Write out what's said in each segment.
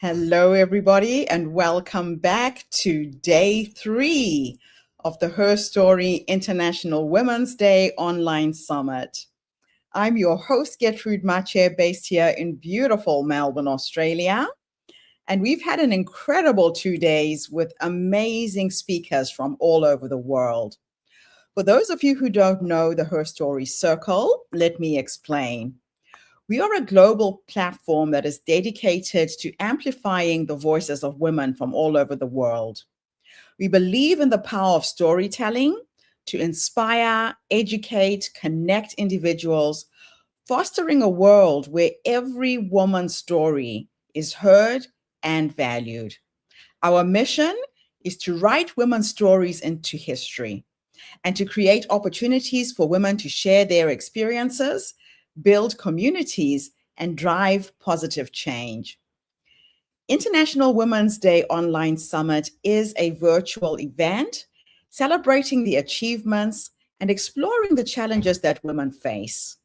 Hello, everybody, and welcome back to day 3 of the Her Story International Women's Day Online Summit. I'm your host, Gertrude Mache, based here in beautiful Melbourne, Australia. And we've had an incredible 2 days with amazing speakers from all over the world. For those of you who don't know the Her Story Circle, let me explain. We are a global platform that is dedicated to amplifying the voices of women from all over the world. We believe in the power of storytelling to inspire, educate, connect individuals, fostering a world where every woman's story is heard and valued. Our mission is to write women's stories into history and to create opportunities for women to share their experiences, build communities, and drive positive change. International Women's Day Online Summit is a virtual event celebrating the achievements and exploring the challenges that women face.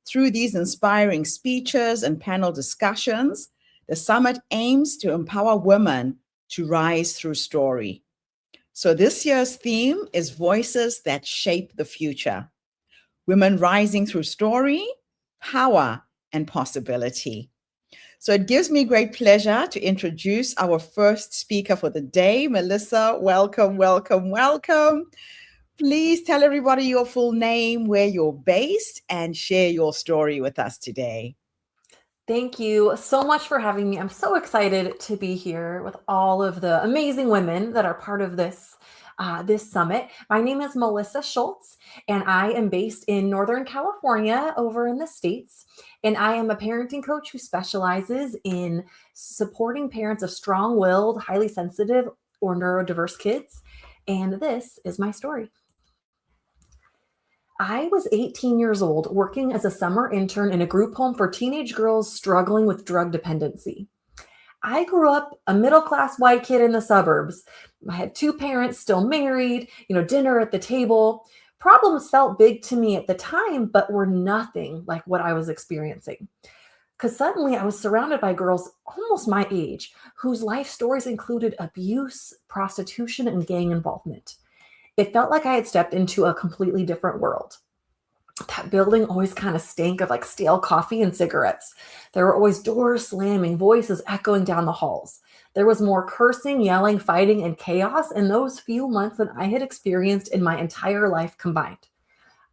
Through these inspiring speeches and panel discussions, the summit aims to empower women to rise through story. So this year's theme is Voices That Shape the Future. Women rising through story, power, and possibility. So it gives me great pleasure to introduce our first speaker for the day. Melissa, welcome, welcome, welcome. Please tell everybody your full name, where you're based, and share your story with us today. Thank you so much for having me. I'm so excited to be here with all of the amazing women that are part of this summit. My name is Melissa Schultz, and I am based in Northern California over in the States. And I am a parenting coach who specializes in supporting parents of strong-willed, highly sensitive, or neurodiverse kids. And this is my story. I was 18 years old, working as a summer intern in a group home for teenage girls struggling with drug dependency. I grew up a middle-class white kid in the suburbs. I had two parents still married, dinner at the table. Problems felt big to me at the time, but were nothing like what I was experiencing. Because suddenly I was surrounded by girls almost my age, whose life stories included abuse, prostitution, and gang involvement. It felt like I had stepped into a completely different world. That building always kind of stank of like stale coffee and cigarettes. There were always doors slamming, voices echoing down the halls. There was more cursing, yelling, fighting, and chaos in those few months than I had experienced in my entire life combined.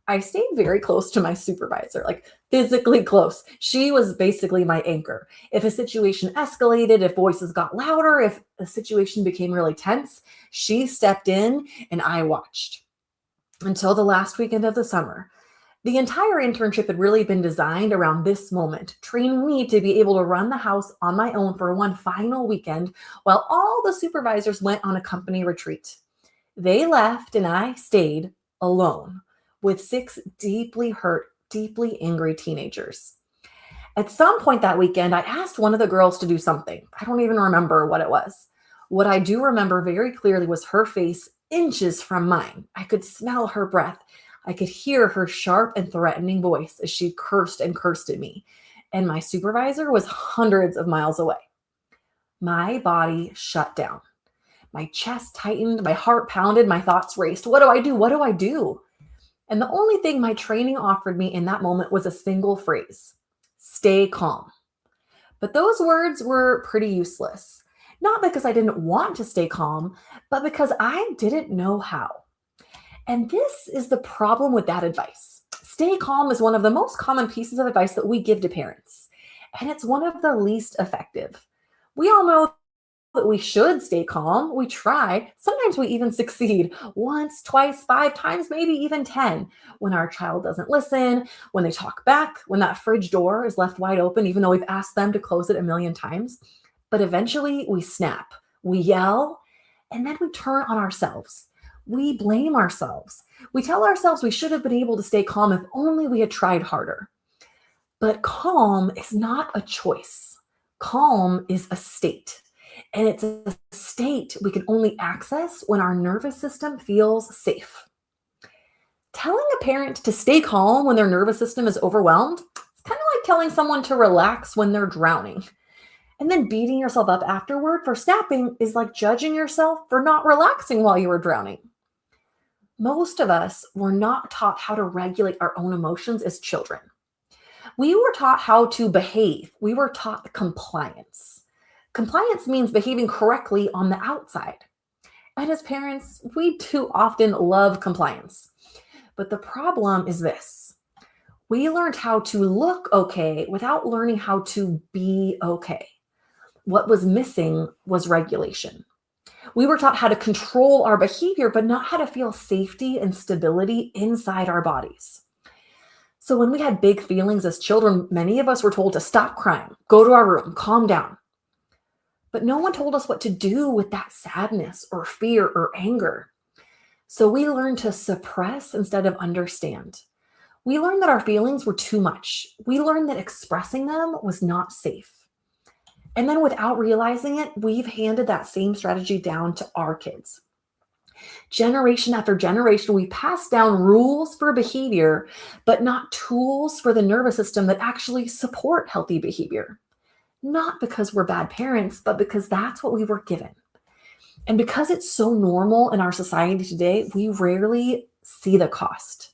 I stayed very close to my supervisor, like physically close. She was basically my anchor. If a situation escalated, if voices got louder, if a situation became really tense, she stepped in and I watched. Until the last weekend of the summer. The entire internship had really been designed around this moment, training me to be able to run the house on my own for one final weekend while all the supervisors went on a company retreat. They left and I stayed alone with 6 deeply hurt, deeply angry teenagers. At some point that weekend, I asked one of the girls to do something. I don't even remember what it was. What I do remember very clearly was her face inches from mine. I could smell her breath. I could hear her sharp and threatening voice as she cursed and cursed at me. And my supervisor was hundreds of miles away. My body shut down. My chest tightened, my heart pounded, my thoughts raced. What do I do? What do I do? And the only thing my training offered me in that moment was a single phrase: stay calm. But those words were pretty useless. Not because I didn't want to stay calm, but because I didn't know how. And this is the problem with that advice. Stay calm is one of the most common pieces of advice that we give to parents, and it's one of the least effective. We all know that we should stay calm. We try. Sometimes we even succeed once, twice, 5 times, maybe even 10. When our child doesn't listen, when they talk back, when that fridge door is left wide open, even though we've asked them to close it a million times. But eventually we snap, we yell, and then we turn on ourselves. We blame ourselves. We tell ourselves we should have been able to stay calm if only we had tried harder. But calm is not a choice. Calm is a state. And it's a state we can only access when our nervous system feels safe. Telling a parent to stay calm when their nervous system is overwhelmed, it's kind of like telling someone to relax when they're drowning. And then beating yourself up afterward for snapping is like judging yourself for not relaxing while you were drowning. Most of us were not taught how to regulate our own emotions as children. We were taught how to behave. We were taught compliance. Compliance means behaving correctly on the outside. And as parents, we too often love compliance. But the problem is this: we learned how to look okay without learning how to be okay. What was missing was regulation. We were taught how to control our behavior, but not how to feel safety and stability inside our bodies. So when we had big feelings as children, many of us were told to stop crying, go to our room, calm down. But no one told us what to do with that sadness or fear or anger. So we learned to suppress instead of understand. We learned that our feelings were too much. We learned that expressing them was not safe. And then without realizing it, we've handed that same strategy down to our kids. Generation after generation, we pass down rules for behavior, but not tools for the nervous system that actually support healthy behavior. Not because we're bad parents, but because that's what we were given. And because it's so normal in our society today, we rarely see the cost.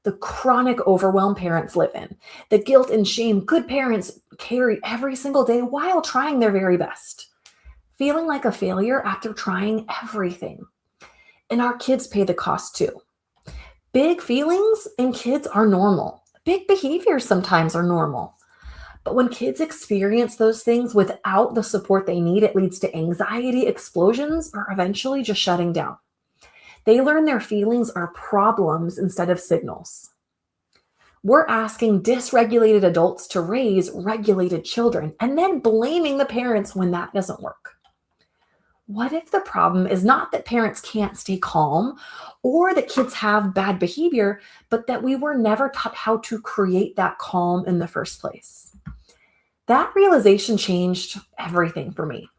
The chronic overwhelm parents live in, the guilt and shame good parents carry every single day while trying their very best, feeling like a failure after trying everything. And our kids pay the cost too. Big feelings in kids are normal. Big behaviors sometimes are normal. But when kids experience those things without the support they need, it leads to anxiety explosions or eventually just shutting down. They learn their feelings are problems instead of signals. We're asking dysregulated adults to raise regulated children and then blaming the parents when that doesn't work. What if the problem is not that parents can't stay calm or that kids have bad behavior, but that we were never taught how to create that calm in the first place? That realization changed everything for me.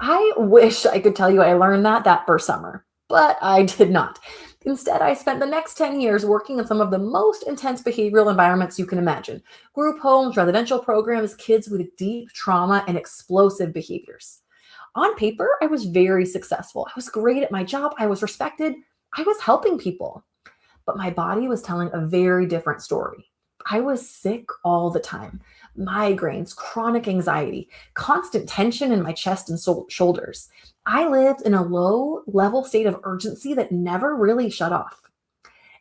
I wish I could tell you I learned that first summer, but I did not. Instead, I spent the next 10 years working in some of the most intense behavioral environments you can imagine: group homes, residential programs, kids with deep trauma and explosive behaviors. On paper, I was very successful. I was great at my job. I was respected. I was helping people. But my body was telling a very different story. I was sick all the time. Migraines, chronic anxiety, constant tension in my chest and shoulders. I lived in a low-level state of urgency that never really shut off.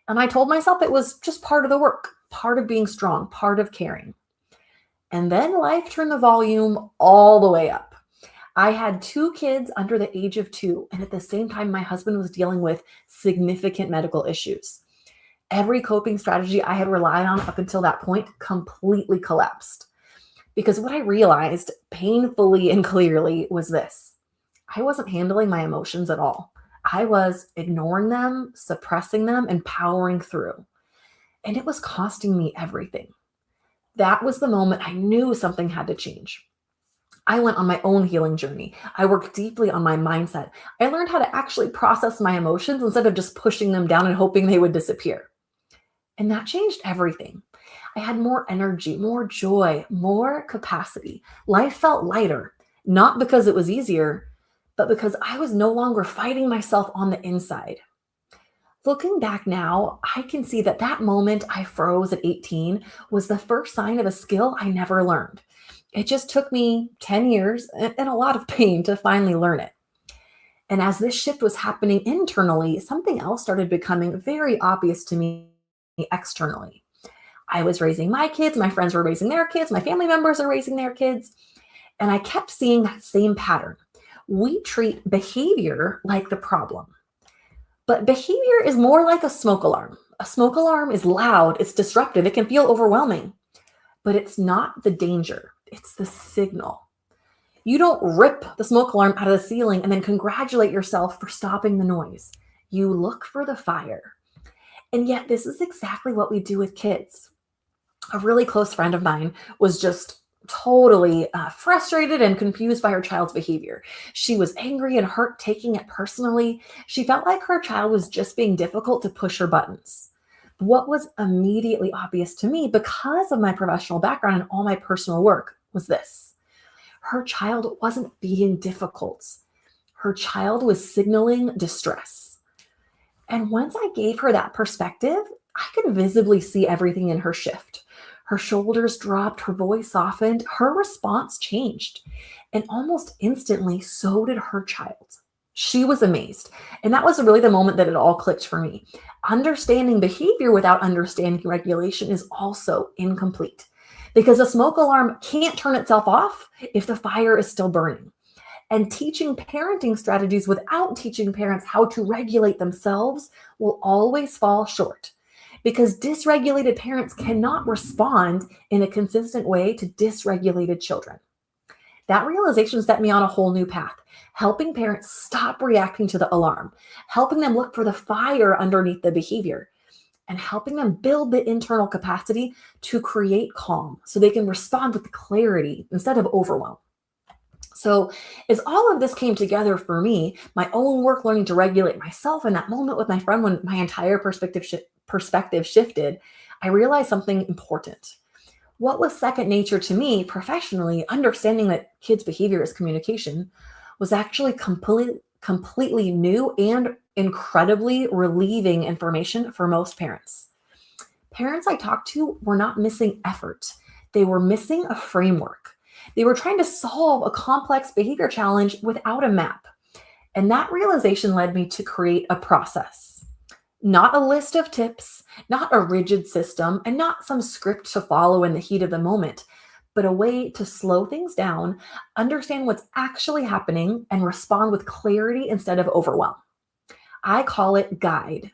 And I told myself it was just part of the work, part of being strong, part of caring. And then life turned the volume all the way up. I had 2 kids under the age of 2, and at the same time, my husband was dealing with significant medical issues. Every coping strategy I had relied on up until that point completely collapsed. Because what I realized painfully and clearly was this: I wasn't handling my emotions at all. I was ignoring them, suppressing them, and powering through. And it was costing me everything. That was the moment I knew something had to change. I went on my own healing journey. I worked deeply on my mindset. I learned how to actually process my emotions instead of just pushing them down and hoping they would disappear. And that changed everything. I had more energy, more joy, more capacity. Life felt lighter, not because it was easier, but because I was no longer fighting myself on the inside. Looking back now, I can see that moment I froze at 18 was the first sign of a skill I never learned. It just took me 10 years and a lot of pain to finally learn it. And as this shift was happening internally, something else started becoming very obvious to me externally. I was raising my kids, my friends were raising their kids, my family members are raising their kids, and I kept seeing that same pattern. We treat behavior like the problem. But behavior is more like a smoke alarm. A smoke alarm is loud, it's disruptive, it can feel overwhelming, but it's not the danger. It's the signal. You don't rip the smoke alarm out of the ceiling and then congratulate yourself for stopping the noise. You look for the fire. And yet this is exactly what we do with kids. A really close friend of mine was just totally frustrated and confused by her child's behavior. She was angry and hurt, taking it personally. She felt like her child was just being difficult to push her buttons. What was immediately obvious to me, because of my professional background and all my personal work, was this: Her child wasn't being difficult. Her child was signaling distress. And once I gave her that perspective, I could visibly see everything in her shift. Her shoulders dropped, her voice softened, her response changed. And almost instantly, so did her child. She was amazed. And that was really the moment that it all clicked for me. Understanding behavior without understanding regulation is also incomplete because a smoke alarm can't turn itself off if the fire is still burning. And teaching parenting strategies without teaching parents how to regulate themselves will always fall short because dysregulated parents cannot respond in a consistent way to dysregulated children. That realization set me on a whole new path, helping parents stop reacting to the alarm, helping them look for the fire underneath the behavior, and helping them build the internal capacity to create calm so they can respond with clarity instead of overwhelm. So, as all of this came together for me, my own work learning to regulate myself in that moment with my friend when my entire perspective shifted, I realized something important. What was second nature to me professionally, understanding that kids' behavior is communication, was actually completely new and incredibly relieving information for most parents. Parents I talked to were not missing effort. They were missing a framework. They were trying to solve a complex behavior challenge without a map. And that realization led me to create a process. Not a list of tips, not a rigid system, and not some script to follow in the heat of the moment, but a way to slow things down, understand what's actually happening, and respond with clarity instead of overwhelm. I call it guide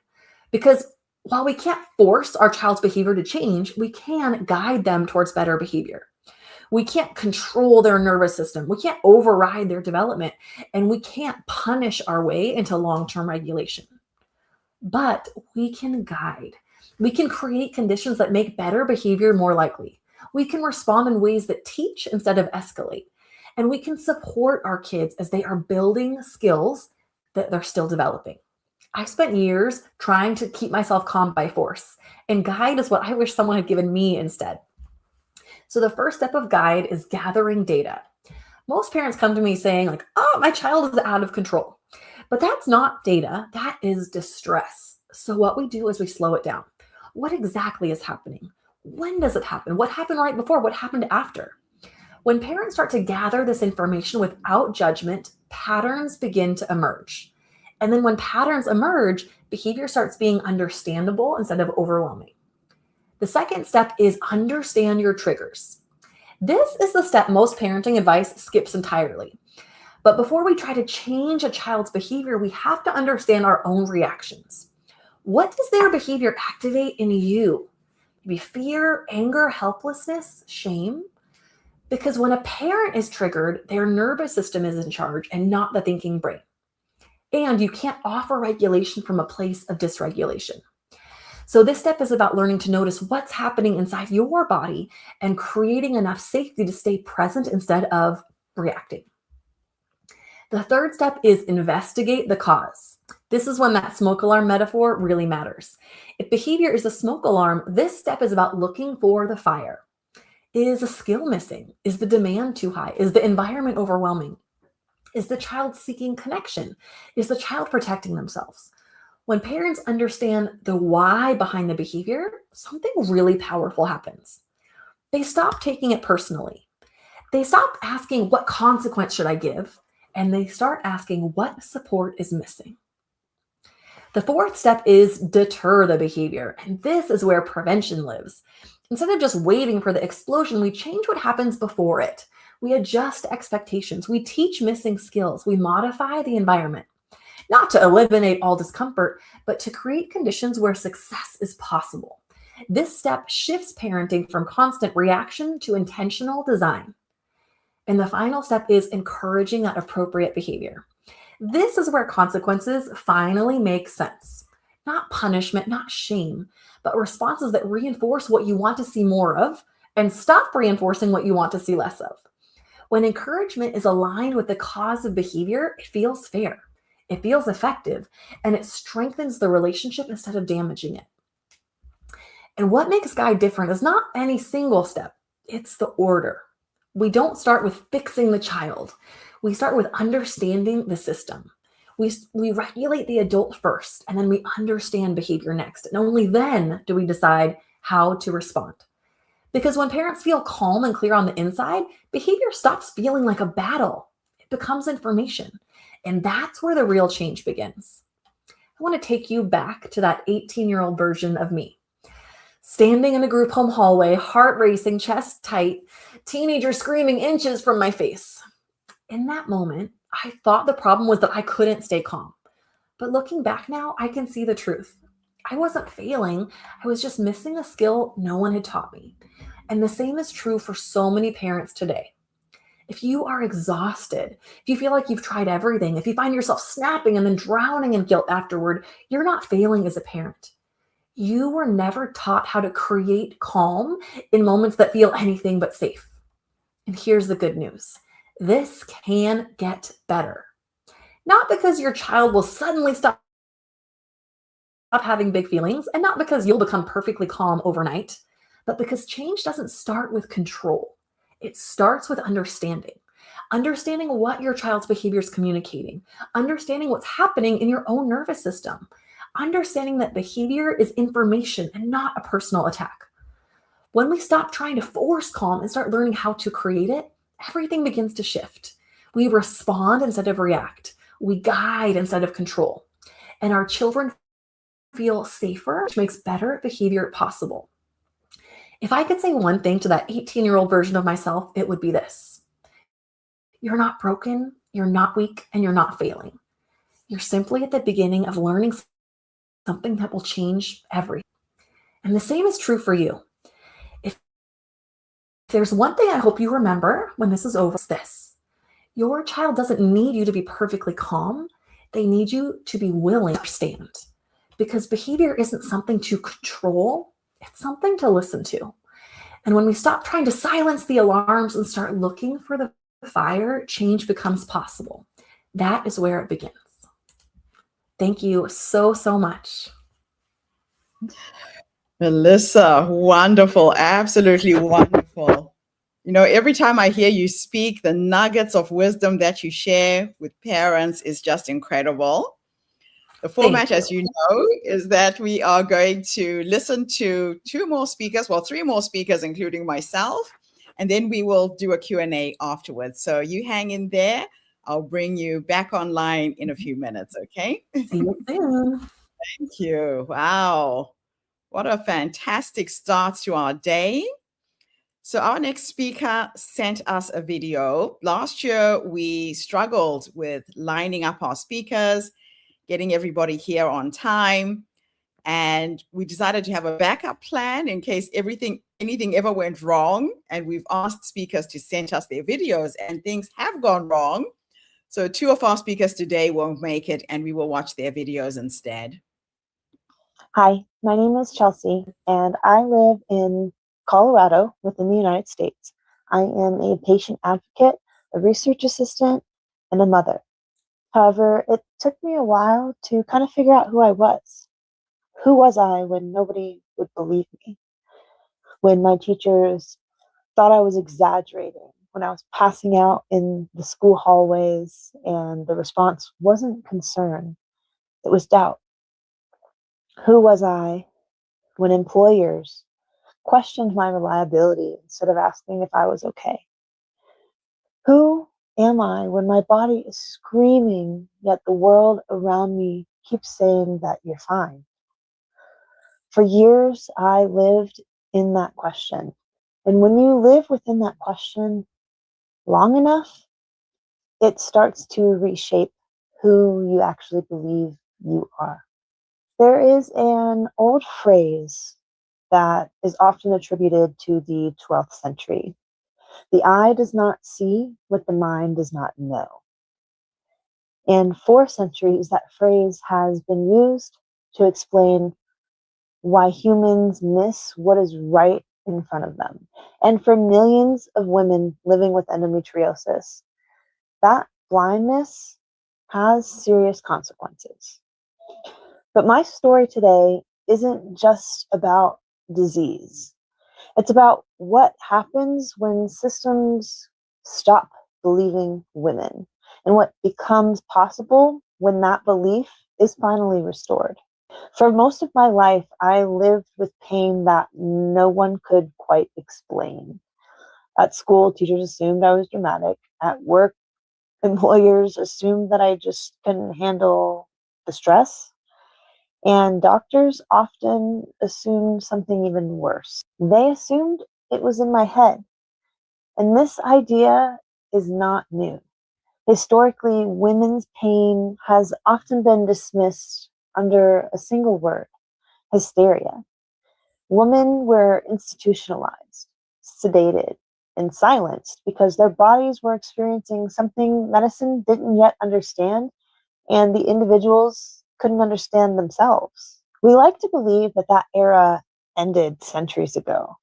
because while we can't force our child's behavior to change, we can guide them towards better behavior. We can't control their nervous system. We can't override their development, and we can't punish our way into long-term regulation. But we can guide. We can create conditions that make better behavior more likely. We can respond in ways that teach instead of escalate. And we can support our kids as they are building skills that they're still developing. I spent years trying to keep myself calm by force, and guide is what I wish someone had given me instead. So the first step of guide is gathering data. Most parents come to me saying like, oh, my child is out of control. But that's not data, that is distress. So what we do is we slow it down. What exactly is happening? When does it happen? What happened right before? What happened after? When parents start to gather this information without judgment, patterns begin to emerge. And then when patterns emerge, behavior starts being understandable instead of overwhelming. The second step is understand your triggers. This is the step most parenting advice skips entirely. But before we try to change a child's behavior, we have to understand our own reactions. What does their behavior activate in you? Maybe fear, anger, helplessness, shame? Because when a parent is triggered, their nervous system is in charge and not the thinking brain. And you can't offer regulation from a place of dysregulation. So this step is about learning to notice what's happening inside your body and creating enough safety to stay present instead of reacting. The third step is investigate the cause. This is when that smoke alarm metaphor really matters. If behavior is a smoke alarm, this step is about looking for the fire. Is a skill missing? Is the demand too high? Is the environment overwhelming? Is the child seeking connection? Is the child protecting themselves? When parents understand the why behind the behavior, something really powerful happens. They stop taking it personally. They stop asking, what consequence should I give? And they start asking, what support is missing? The fourth step is deter the behavior. And this is where prevention lives. Instead of just waiting for the explosion, we change what happens before it. We adjust expectations. We teach missing skills. We modify the environment. Not to eliminate all discomfort, but to create conditions where success is possible. This step shifts parenting from constant reaction to intentional design. And the final step is encouraging that appropriate behavior. This is where consequences finally make sense. Not punishment, not shame, but responses that reinforce what you want to see more of and stop reinforcing what you want to see less of. When encouragement is aligned with the cause of behavior, it feels fair, it feels effective, and it strengthens the relationship instead of damaging it. And what makes Guide different is not any single step, it's the order. We don't start with fixing the child. We start with understanding the system. We regulate the adult first, and then we understand behavior next. And only then do we decide how to respond. Because when parents feel calm and clear on the inside, behavior stops feeling like a battle. It becomes information. And that's where the real change begins. I want to take you back to that 18-year-old version of me. Standing in a group home hallway, heart racing, chest tight, teenager screaming inches from my face. In that moment, I thought the problem was that I couldn't stay calm. But looking back now, I can see the truth. I wasn't failing, I was just missing a skill no one had taught me. And the same is true for so many parents today. If you are exhausted, if you feel like you've tried everything, if you find yourself snapping and then drowning in guilt afterward, you're not failing as a parent. You were never taught how to create calm in moments that feel anything but safe. And here's the good news. This can get better. Not because your child will suddenly stop having big feelings, and not because you'll become perfectly calm overnight, but because change doesn't start with control. It starts with understanding. Understanding what your child's behavior is communicating, understanding what's happening in your own nervous system, understanding that behavior is information and not a personal attack. When we stop trying to force calm and start learning how to create it, everything begins to shift. We respond instead of react. We guide instead of control. And our children feel safer, which makes better behavior possible. If I could say one thing to that 18-year-old version of myself, it would be this. You're not broken, you're not weak, and you're not failing. You're simply at the beginning of learning something that will change everything. And the same is true for you. If there's one thing I hope you remember when this is over, it's this. Your child doesn't need you to be perfectly calm. They need you to be willing to understand. Because behavior isn't something to control, it's something to listen to. And when we stop trying to silence the alarms and start looking for the fire, change becomes possible. That is where it begins. Thank you so, so much. Melissa, wonderful, absolutely wonderful. You know, every time I hear you speak, the nuggets of wisdom that you share with parents is just incredible. The format, as you know, is that we are going to listen to three more speakers, including myself, and then we will do a Q&A afterwards. So you hang in there. I'll bring you back online in a few minutes, okay? See you soon. Thank you. Wow. What a fantastic start to our day. So our next speaker sent us a video. Last year, we struggled with lining up our speakers, getting everybody here on time. And we decided to have a backup plan in case anything ever went wrong. And we've asked speakers to send us their videos, and things have gone wrong. So two of our speakers today won't make it, and we will watch their videos instead. Hi, my name is Chelsea, and I live in Colorado within the United States. I am a patient advocate, a research assistant, and a mother. However, it took me a while to kind of figure out who I was. Who was I when nobody would believe me? When my teachers thought I was exaggerating, when I was passing out in the school hallways and the response wasn't concern, it was doubt. Who was I when employers questioned my reliability instead of asking if I was okay? Who am I when my body is screaming, yet the world around me keeps saying that you're fine? For years, I lived in that question. And when you live within that question long enough, it starts to reshape who you actually believe you are. There is an old phrase that is often attributed to the 12th century. The eye does not see what the mind does not know. And for centuries, that phrase has been used to explain why humans miss what is right in front of them. And for millions of women living with endometriosis, that blindness has serious consequences. But my story today isn't just about disease. It's about what happens when systems stop believing women and what becomes possible when that belief is finally restored. For most of my life, I lived with pain that no one could quite explain. At school, teachers assumed I was dramatic. At work, employers assumed that I just couldn't handle the stress. And doctors often assumed something even worse. They assumed it was in my head. And this idea is not new. Historically, women's pain has often been dismissed under a single word: hysteria. Women were institutionalized, sedated, and silenced because their bodies were experiencing something medicine didn't yet understand, and the individuals couldn't understand themselves. We like to believe that that era ended centuries ago,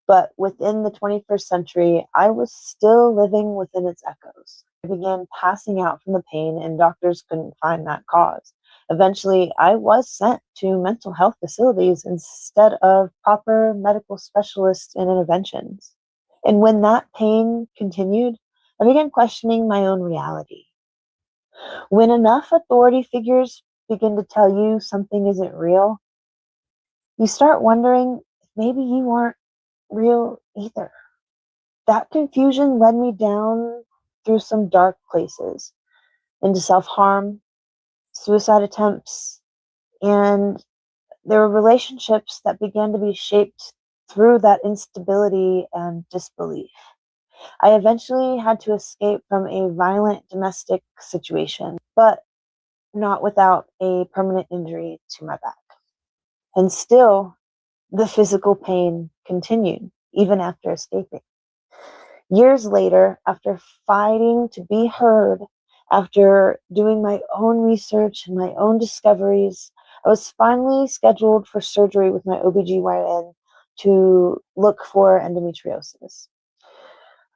but within the 21st century, I was still living within its echoes. I began passing out from the pain, and doctors couldn't find that cause. Eventually, I was sent to mental health facilities instead of proper medical specialists and interventions. And when that pain continued, I began questioning my own reality. When enough authority figures begin to tell you something isn't real, you start wondering if maybe you aren't real either. That confusion led me down through some dark places, into self-harm, suicide attempts, and there were relationships that began to be shaped through that instability and disbelief. I eventually had to escape from a violent domestic situation, but not without a permanent injury to my back. And still, the physical pain continued, even after escaping. Years later, after fighting to be heard, after doing my own research and my own discoveries, I was finally scheduled for surgery with my OBGYN to look for endometriosis.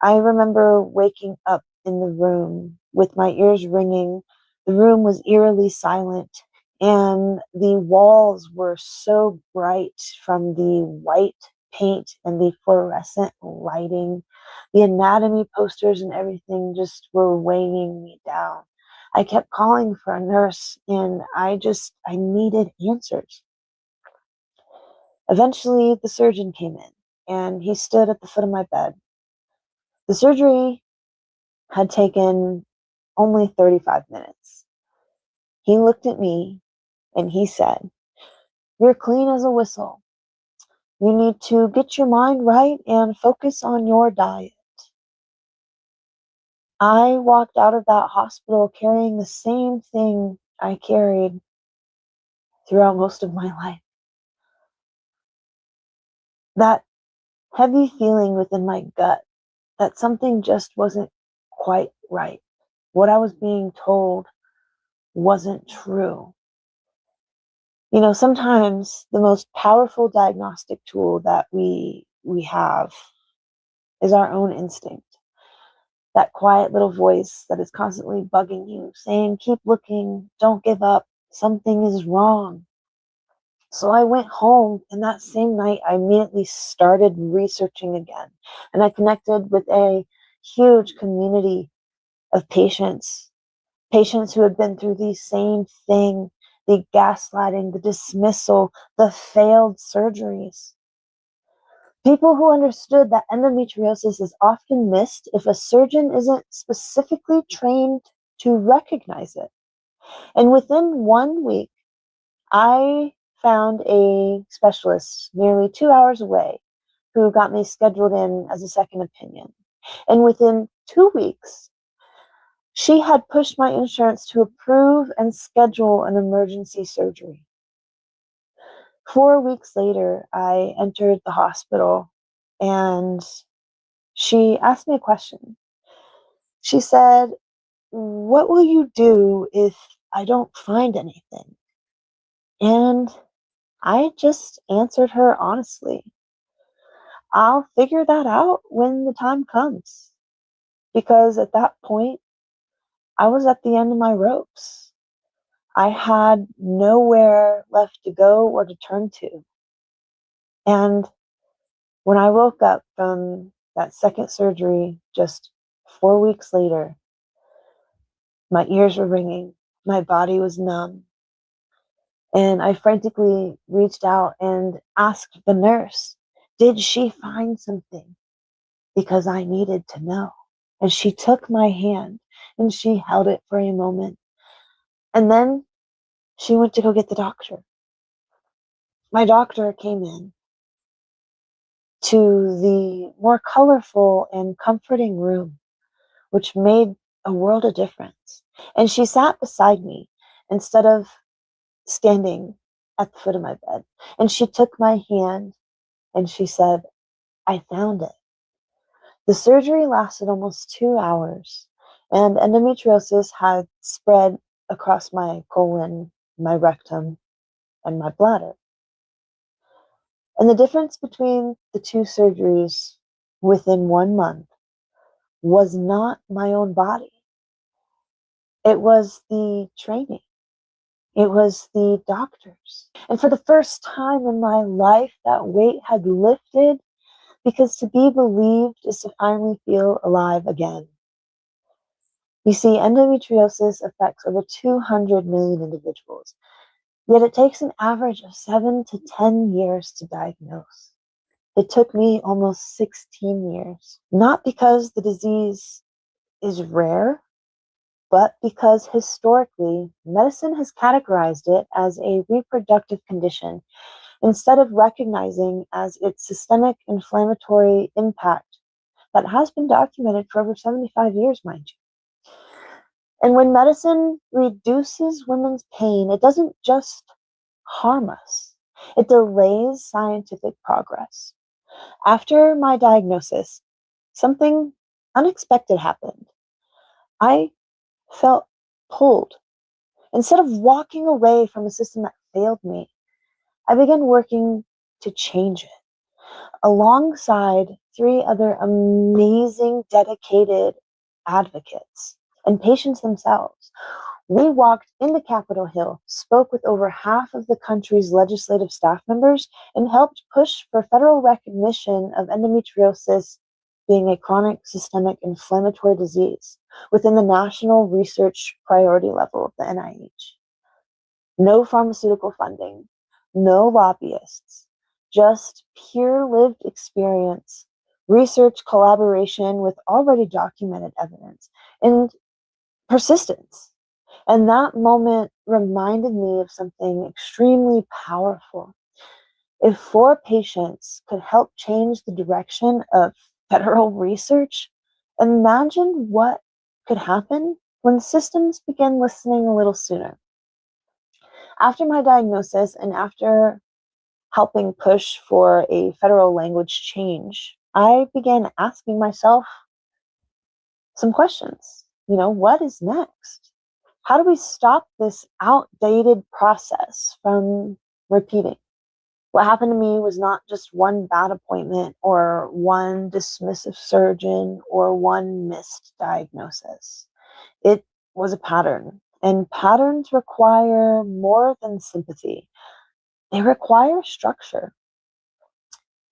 I remember waking up in the room with my ears ringing. The room was eerily silent, and the walls were so bright from the white paint and the fluorescent lighting. The anatomy posters and everything just were weighing me down. I kept calling for a nurse, and I needed answers. Eventually, the surgeon came in, and he stood at the foot of my bed. The surgery had taken only 35 minutes. He looked at me and he said, "You're clean as a whistle. You need to get your mind right and focus on your diet." I walked out of that hospital carrying the same thing I carried throughout most of my life. That heavy feeling within my gut that something just wasn't quite right. What I was being told wasn't true. You know, sometimes the most powerful diagnostic tool that we have is our own instinct. That quiet little voice that is constantly bugging you, saying, "Keep looking, don't give up, something is wrong." So I went home, and that same night, I immediately started researching again. And I connected with a huge community of patients who had been through the same thing: the gaslighting, the dismissal, the failed surgeries. People who understood that endometriosis is often missed if a surgeon isn't specifically trained to recognize it. And within 1 week, I found a specialist nearly 2 hours away who got me scheduled in as a second opinion. And within 2 weeks, she had pushed my insurance to approve and schedule an emergency surgery. 4 weeks later, I entered the hospital and she asked me a question. She said, "What will you do if I don't find anything?" And I just answered her honestly, "I'll figure that out when the time comes." Because at that point, I was at the end of my ropes. I had nowhere left to go or to turn to. And When I woke up from that second surgery just 4 weeks later, my ears were ringing, my body was numb, and I frantically reached out and asked the nurse, did she find something? Because I needed to know. And she took my hand and she held it for a moment. And then she went to go get the doctor. My doctor came in to the more colorful and comforting room, which made a world of difference. And she sat beside me instead of standing at the foot of my bed. And she took my hand and she said, I found it. The surgery lasted almost 2 hours, and endometriosis had spread across my colon, my rectum, and my bladder. And the difference between the two surgeries within 1 month was not my own body. It was the training. It was the doctors. And for the first time in my life, that weight had lifted, because to be believed is to finally feel alive again. You see, endometriosis affects over 200 million individuals, yet it takes an average of 7 to 10 years to diagnose. It took me almost 16 years, not because the disease is rare, but because historically, medicine has categorized it as a reproductive condition instead of recognizing as its systemic inflammatory impact that has been documented for over 75 years, mind you. And when medicine reduces women's pain, it doesn't just harm us, it delays scientific progress. After my diagnosis, something unexpected happened. I felt pulled. Instead of walking away from a system that failed me, I began working to change it alongside 3 other amazing, dedicated advocates and patients themselves. We walked into Capitol Hill, spoke with over half of the country's legislative staff members, and helped push for federal recognition of endometriosis being a chronic systemic inflammatory disease within the national research priority level of the NIH. No pharmaceutical funding, no lobbyists, just pure lived experience, research collaboration with already documented evidence, and persistence. And that moment reminded me of something extremely powerful. If 4 patients could help change the direction of federal research, imagine what could happen when systems begin listening a little sooner. After my diagnosis and after helping push for a federal language change, I began asking myself some questions. What is next? How do we stop this outdated process from repeating? What happened to me was not just one bad appointment or one dismissive surgeon or one missed diagnosis. It was a pattern, and patterns require more than sympathy. They require structure.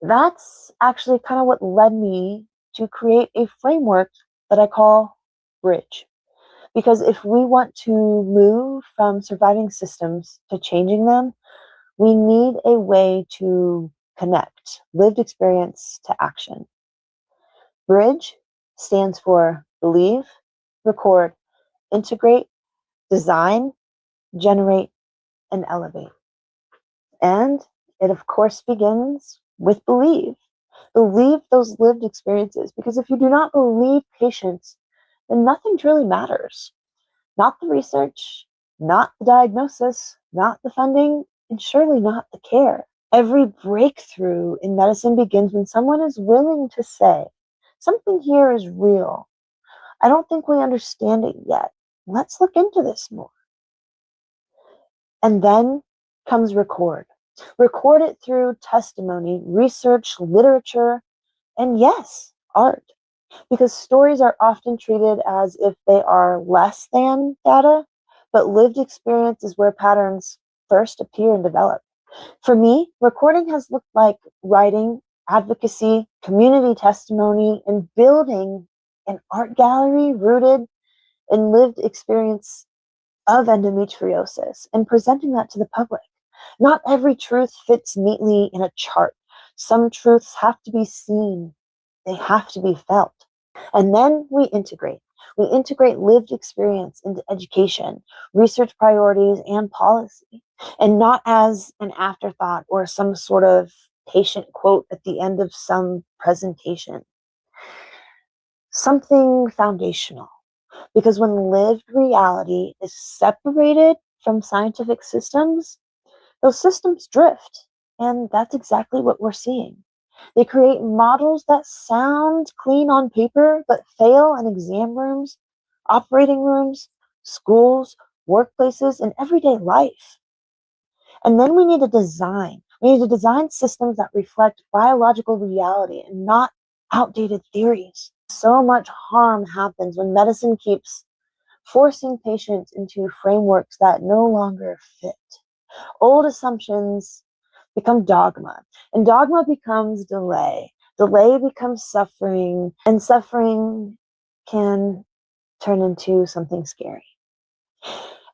That's actually kind of what led me to create a framework that I call Bridge. Because if we want to move from surviving systems to changing them, we need a way to connect lived experience to action. Bridge stands for believe, record, integrate, design, generate, and elevate. And it, of course, begins with believe. Believe those lived experiences, because if you do not believe patients, then nothing truly matters. Not the research, not the diagnosis, not the funding, and surely not the care. Every breakthrough in medicine begins when someone is willing to say, something here is real. I don't think we understand it yet. Let's look into this more. And then comes record. Record it through testimony, research, literature, and yes, art. Because stories are often treated as if they are less than data, but lived experience is where patterns first appear and develop. For me, recording has looked like writing advocacy, community testimony, and building an art gallery rooted in lived experience of endometriosis and presenting that to the public. Not every truth fits neatly in a chart. Some truths have to be seen, they have to be felt. And then we integrate. We integrate lived experience into education, research priorities, and policy, and not as an afterthought or some sort of patient quote at the end of some presentation. Something foundational. Because when lived reality is separated from scientific systems, those systems drift. And that's exactly what we're seeing. They create models that sound clean on paper, but fail in exam rooms, operating rooms, schools, workplaces, and everyday life. And then we need to design. We need to design systems that reflect biological reality and not outdated theories. So much harm happens when medicine keeps forcing patients into frameworks that no longer fit. Old assumptions become dogma, and dogma becomes delay. Delay becomes suffering, and suffering can turn into something scary.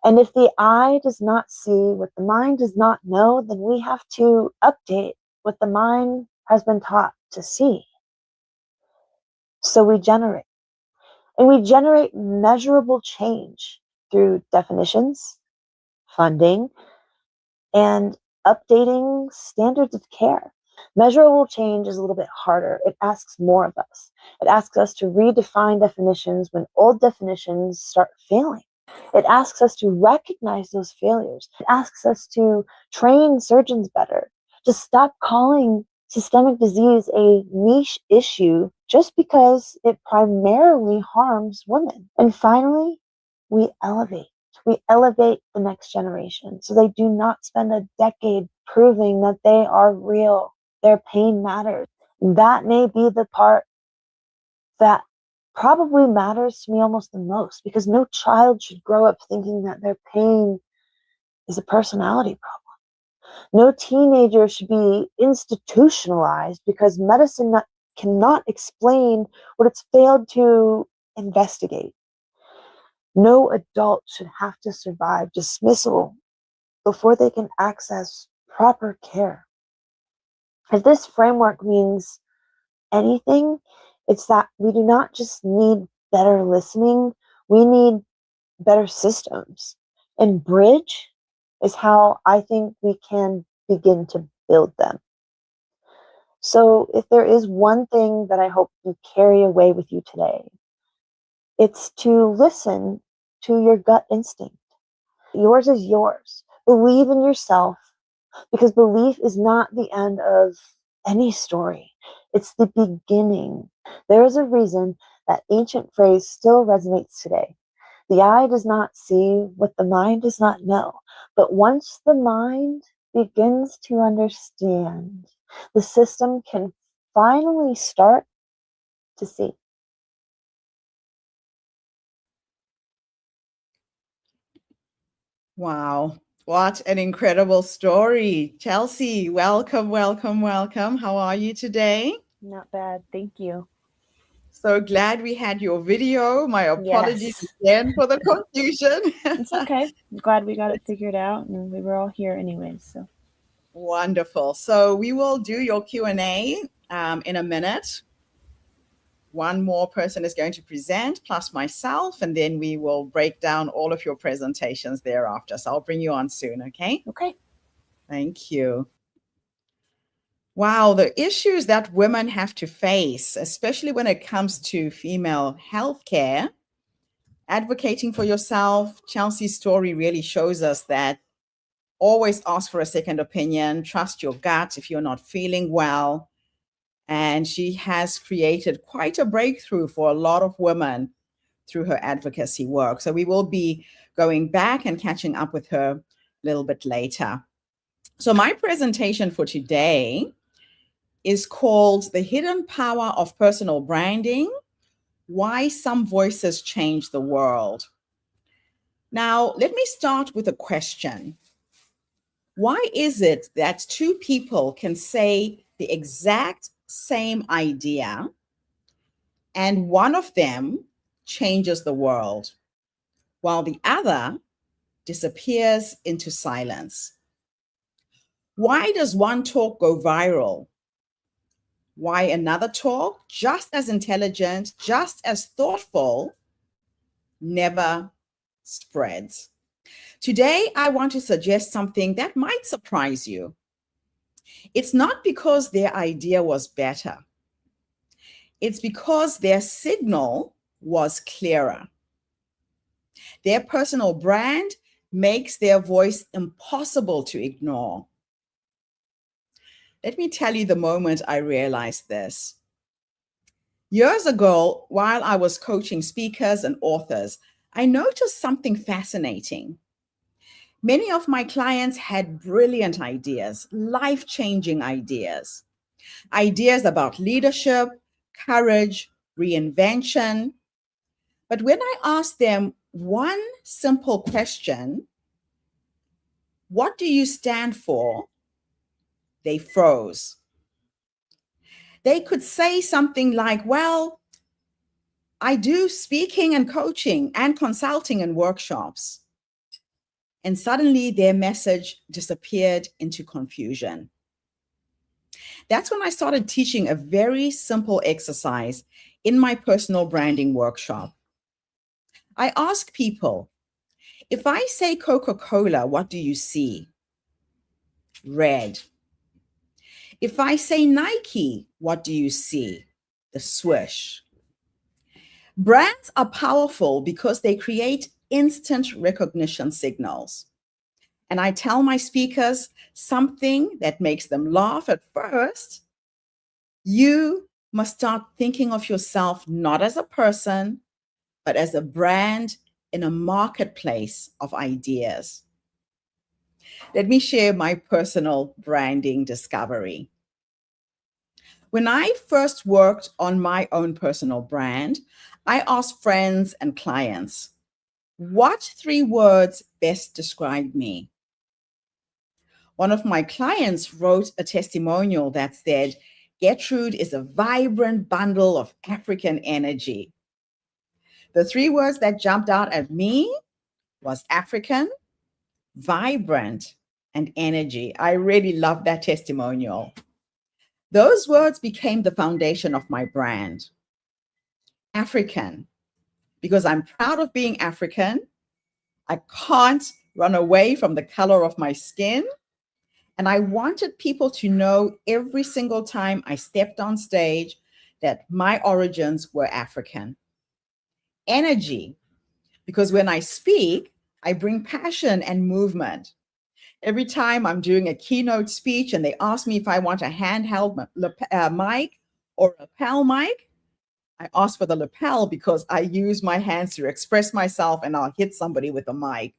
And if the eye does not see what the mind does not know, then we have to update what the mind has been taught to see. So we generate. And we generate measurable change through definitions, funding, and updating standards of care. Measurable change is a little bit harder. It asks more of us. It asks us to redefine definitions when old definitions start failing. It asks us to recognize those failures. It asks us to train surgeons better, to stop calling systemic disease a niche issue just because it primarily harms women. And finally, we elevate. We elevate the next generation so they do not spend a decade proving that they are real, their pain matters. That may be the part that probably matters to me almost the most, because no child should grow up thinking that their pain is a personality problem. No teenager should be institutionalized because medicine cannot explain what it's failed to investigate. No adult should have to survive dismissal before they can access proper care. If this framework means anything, it's that we do not just need better listening, we need better systems. And bridge is how I think we can begin to build them. So if there is one thing that I hope you carry away with you today, it's to listen to your gut instinct. Yours is yours. Believe in yourself, because belief is not the end of any story. It's the beginning. There is a reason that ancient phrase still resonates today. The eye does not see what the mind does not know. But once the mind begins to understand, the system can finally start to see. Wow. What an incredible story. Chelsea, welcome, welcome, welcome. How are you today? Not bad. Thank you. So glad we had your video. My apologies Yes. again for the confusion. It's okay. I'm glad we got it figured out, and we were all here anyways. So Wonderful. So we will do your Q&A in a minute. One more person is going to present, plus myself, and then we will break down all of your presentations thereafter. So I'll bring you on soon, okay? okay. Thank you. Wow, the issues that women have to face, especially when it comes to female healthcare, advocating for yourself. Chelsea's story really shows us that always ask for a second opinion, trust your gut if you're not feeling well. And she has created quite a breakthrough for a lot of women through her advocacy work. So we will be going back and catching up with her a little bit later. So my presentation for today is called The Hidden Power of Personal Branding: Why Some Voices Change the World. Now, let me start with a question. Why is it that two people can say the exact same idea, and one of them changes the world, while the other disappears into silence. Why does one talk go viral? Why another talk, just as intelligent, just as thoughtful, never spreads? Today, I want to suggest something that might surprise you. It's not because their idea was better. It's because their signal was clearer. Their personal brand makes their voice impossible to ignore. Let me tell you the moment I realized this. Years ago, while I was coaching speakers and authors, I noticed something fascinating. Many of my clients had brilliant ideas, life-changing ideas, ideas about leadership, courage, reinvention. But when I asked them one simple question, what do you stand for? They froze. They could say something like, well, I do speaking and coaching and consulting and workshops. And suddenly their message disappeared into confusion. That's when I started teaching a very simple exercise in my personal branding workshop. I ask people, if I say Coca-Cola, what do you see? Red. If I say Nike, what do you see? The swoosh. Brands are powerful because they create instant recognition signals. And I tell my speakers something that makes them laugh at first. You must start thinking of yourself not as a person, but as a brand in a marketplace of ideas. Let me share my personal branding discovery. When I first worked on my own personal brand, I asked friends and clients, what 3 words best describe me? One of my clients wrote a testimonial that said, Gertrude is a vibrant bundle of African energy. The 3 words that jumped out at me was African, vibrant, and energy. I really love that testimonial. Those words became the foundation of my brand. African, because I'm proud of being African. I can't run away from the color of my skin. And I wanted people to know every single time I stepped on stage that my origins were African. Energy, because when I speak, I bring passion and movement. Every time I'm doing a keynote speech and they ask me if I want a handheld mic or a lapel mic, I ask for the lapel because I use my hands to express myself and I'll hit somebody with a mic.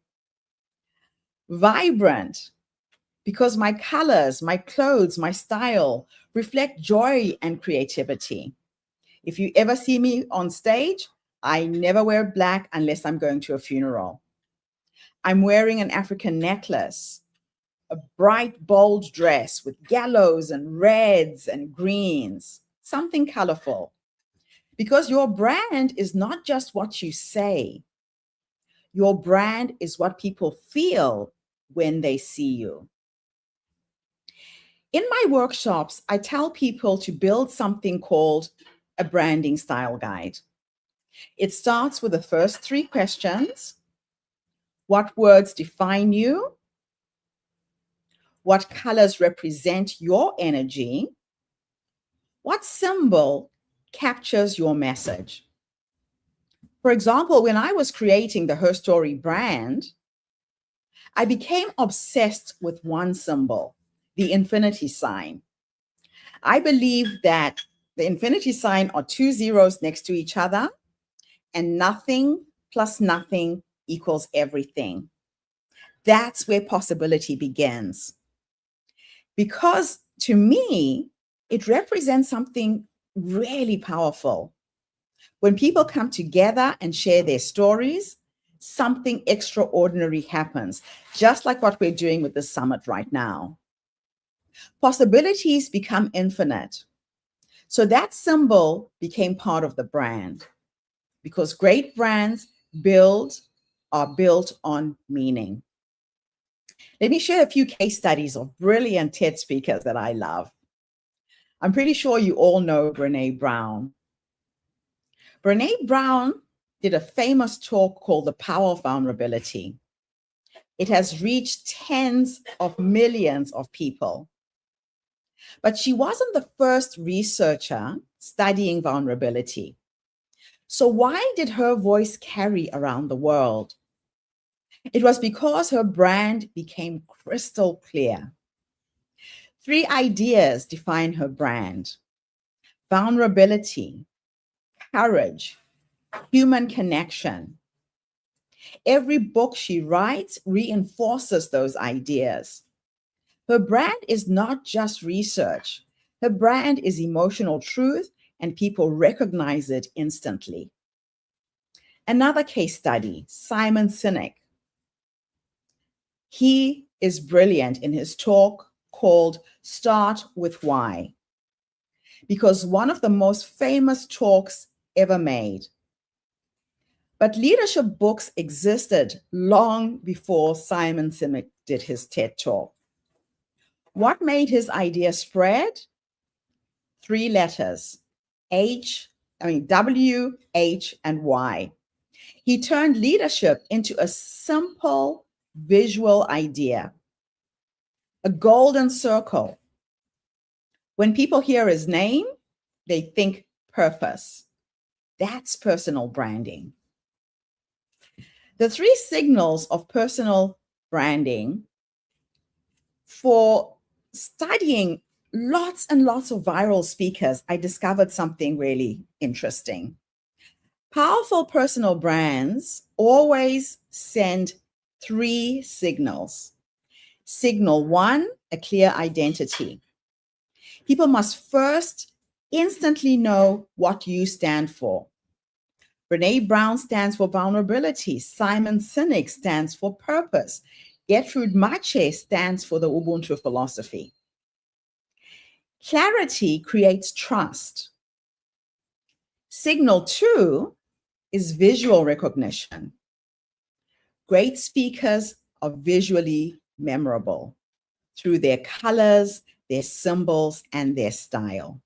Vibrant, because my colors, my clothes, my style reflect joy and creativity. If you ever see me on stage, I never wear black unless I'm going to a funeral. I'm wearing an African necklace, a bright, bold dress with yellows and reds and greens, something colorful. Because your brand is not just what you say. Your brand is what people feel when they see you. In my workshops, I tell people to build something called a branding style guide. It starts with the first 3 questions. What words define you? What colors represent your energy? What symbol captures your message? For example, when I was creating the HerStory brand, I became obsessed with one symbol, the infinity sign. I believe that the infinity sign are 2 zeros next to each other, and nothing plus nothing equals everything. That's where possibility begins. Because to me, it represents something really powerful. When people come together and share their stories, something extraordinary happens, just like what we're doing with the summit right now. Possibilities become infinite. So that symbol became part of the brand because great brands are built on meaning. Let me share a few case studies of brilliant TED speakers that I love. I'm pretty sure you all know Brene Brown. Brene Brown did a famous talk called The Power of Vulnerability. It has reached tens of millions of people. But she wasn't the first researcher studying vulnerability. So why did her voice carry around the world? It was because her brand became crystal clear. 3 ideas define her brand: vulnerability, courage, human connection. Every book she writes reinforces those ideas. Her brand is not just research. Her brand is emotional truth, and people recognize it instantly. Another case study, Simon Sinek. He is brilliant in his talk called Start with Why, because one of the most famous talks ever made. But leadership books existed long before Simon Sinek did his TED Talk. What made his idea spread? 3 letters, W, H, and Y. He turned leadership into a simple visual idea, a golden circle. When people hear his name, they think purpose. That's personal branding. The 3 signals of personal branding. For studying lots and lots of viral speakers, I discovered something really interesting. Powerful personal brands always send 3 signals. Signal 1, a clear identity. People must first instantly know what you stand for. Brene Brown stands for vulnerability. Simon Sinek stands for purpose. Gertrude Mache stands for the Ubuntu philosophy. Clarity creates trust. Signal 2 is visual recognition. Great speakers are visually memorable through their colors, their symbols, and their style.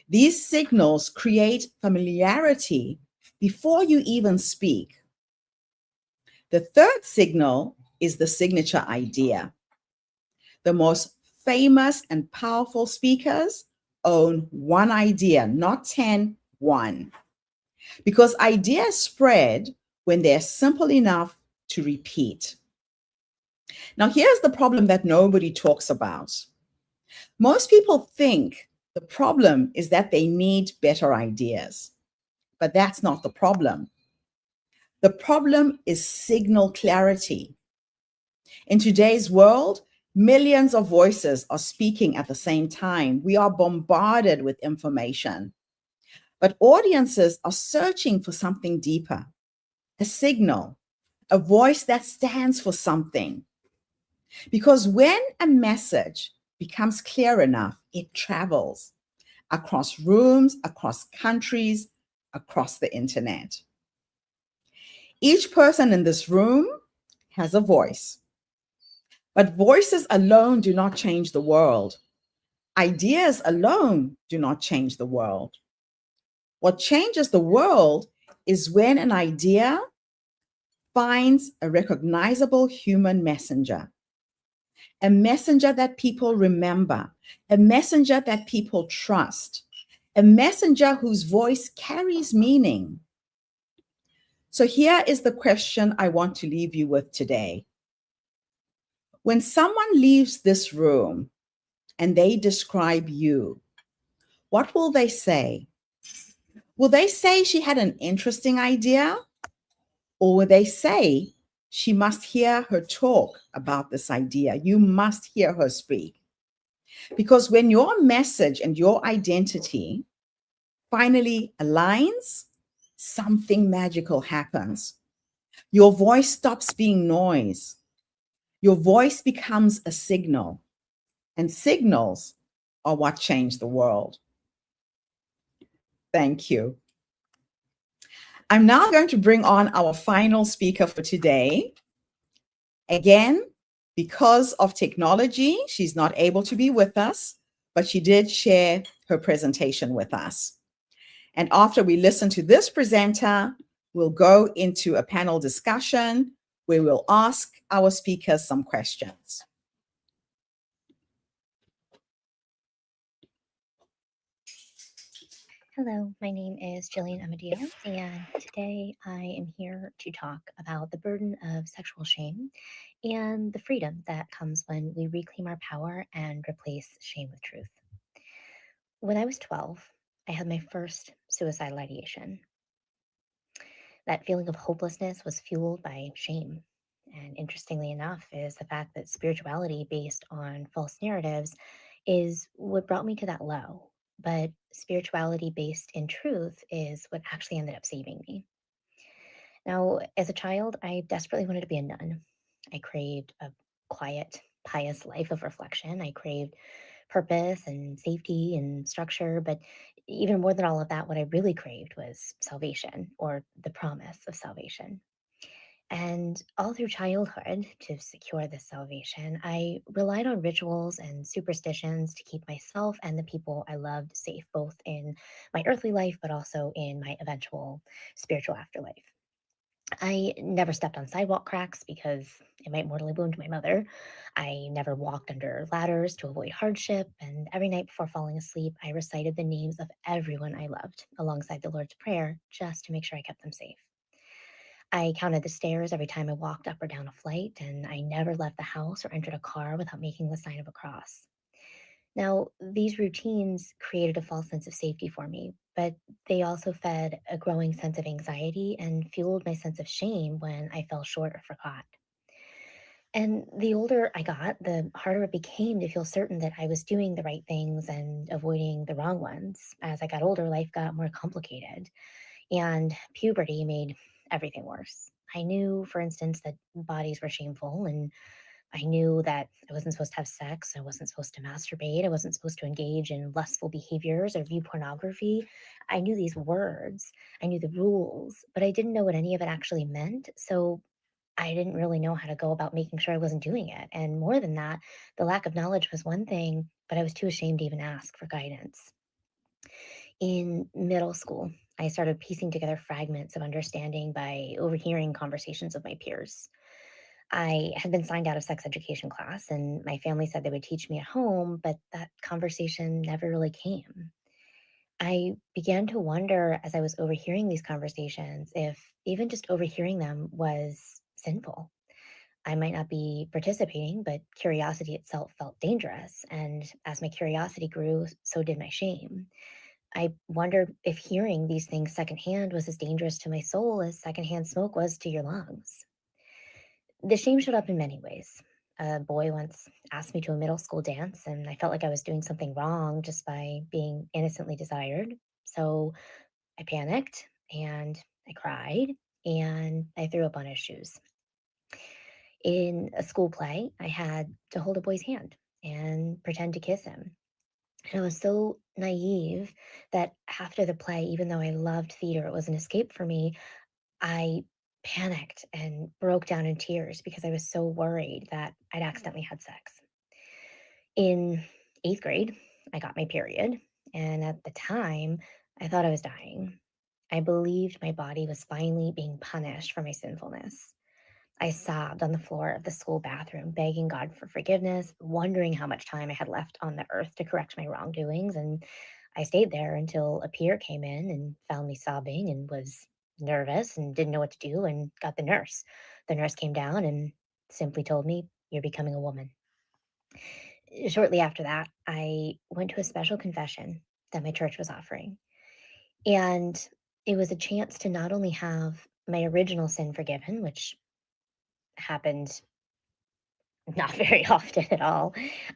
These signals create familiarity before you even speak. The 3rd signal is the signature idea. The most famous and powerful speakers own 1 idea, not 10, 1. Because ideas spread when they're simple enough to repeat. Now, here's the problem that nobody talks about. Most people think the problem is that they need better ideas, but that's not the problem. The problem is signal clarity. In today's world, millions of voices are speaking at the same time. We are bombarded with information, but audiences are searching for something deeper, a signal, a voice that stands for something. Because when a message becomes clear enough, it travels across rooms, across countries, across the internet. Each person in this room has a voice, but voices alone do not change the world. Ideas alone do not change the world. What changes the world is when an idea finds a recognizable human messenger, a messenger that people remember, a messenger that people trust, a messenger whose voice carries meaning. So here is the question I want to leave you with today. When someone leaves this room and they describe you, what will they say? Will they say she had an interesting idea? Or will they say she must hear her talk about this idea? You must hear her speak. Because when your message and your identity finally aligns, something magical happens. Your voice stops being noise. Your voice becomes a signal, and signals are what change the world. Thank you. I'm now going to bring on our final speaker for today. Again, because of technology, she's not able to be with us, but she did share her presentation with us. And after we listen to this presenter, we'll go into a panel discussion where we'll ask our speakers some questions. Hello, my name is Jillian Amadeo, and today I am here to talk about the burden of sexual shame and the freedom that comes when we reclaim our power and replace shame with truth. When I was 12, I had my first suicidal ideation. That feeling of hopelessness was fueled by shame. And interestingly enough, is the fact that spirituality based on false narratives is what brought me to that low. But spirituality based in truth is what actually ended up saving me. Now, as a child, I desperately wanted to be a nun. I craved a quiet, pious life of reflection. I craved purpose and safety and structure. But even more than all of that, what I really craved was salvation or the promise of salvation. And all through childhood, to secure this salvation, I relied on rituals and superstitions to keep myself and the people I loved safe, both in my earthly life, but also in my eventual spiritual afterlife. I never stepped on sidewalk cracks because it might mortally wound my mother. I never walked under ladders to avoid hardship. And every night before falling asleep, I recited the names of everyone I loved alongside the Lord's Prayer just to make sure I kept them safe. I counted the stairs every time I walked up or down a flight, and I never left the house or entered a car without making the sign of a cross. Now, these routines created a false sense of safety for me, but they also fed a growing sense of anxiety and fueled my sense of shame when I fell short or forgot. And the older I got, the harder it became to feel certain that I was doing the right things and avoiding the wrong ones. As I got older, life got more complicated, and puberty made everything worse. I knew, for instance, that bodies were shameful, and I knew that I wasn't supposed to have sex. I wasn't supposed to masturbate. I wasn't supposed to engage in lustful behaviors or view pornography. I knew these words. I knew the rules, but I didn't know what any of it actually meant. So I didn't really know how to go about making sure I wasn't doing it. And more than that, the lack of knowledge was one thing, but I was too ashamed to even ask for guidance. In middle school, I started piecing together fragments of understanding by overhearing conversations of my peers. I had been signed out of sex education class, and my family said they would teach me at home, but that conversation never really came. I began to wonder as I was overhearing these conversations if even just overhearing them was sinful. I might not be participating, but curiosity itself felt dangerous. And as my curiosity grew, so did my shame. I wondered if hearing these things secondhand was as dangerous to my soul as secondhand smoke was to your lungs. The shame showed up in many ways. A boy once asked me to a middle school dance, and I felt like I was doing something wrong just by being innocently desired. So I panicked and I cried and I threw up on his shoes. In a school play, I had to hold a boy's hand and pretend to kiss him. And I was so naive that after the play, even though I loved theater, it was an escape for me. I panicked and broke down in tears because I was so worried that I'd accidentally had sex. In eighth grade, I got my period. And at the time, I thought I was dying. I believed my body was finally being punished for my sinfulness. I sobbed on the floor of the school bathroom, begging God for forgiveness, wondering how much time I had left on the earth to correct my wrongdoings. And I stayed there until a peer came in and found me sobbing and was nervous and didn't know what to do and got the nurse. The nurse came down and simply told me, "You're becoming a woman." Shortly after that, I went to a special confession that my church was offering. And it was a chance to not only have my original sin forgiven, which happened not very often at all,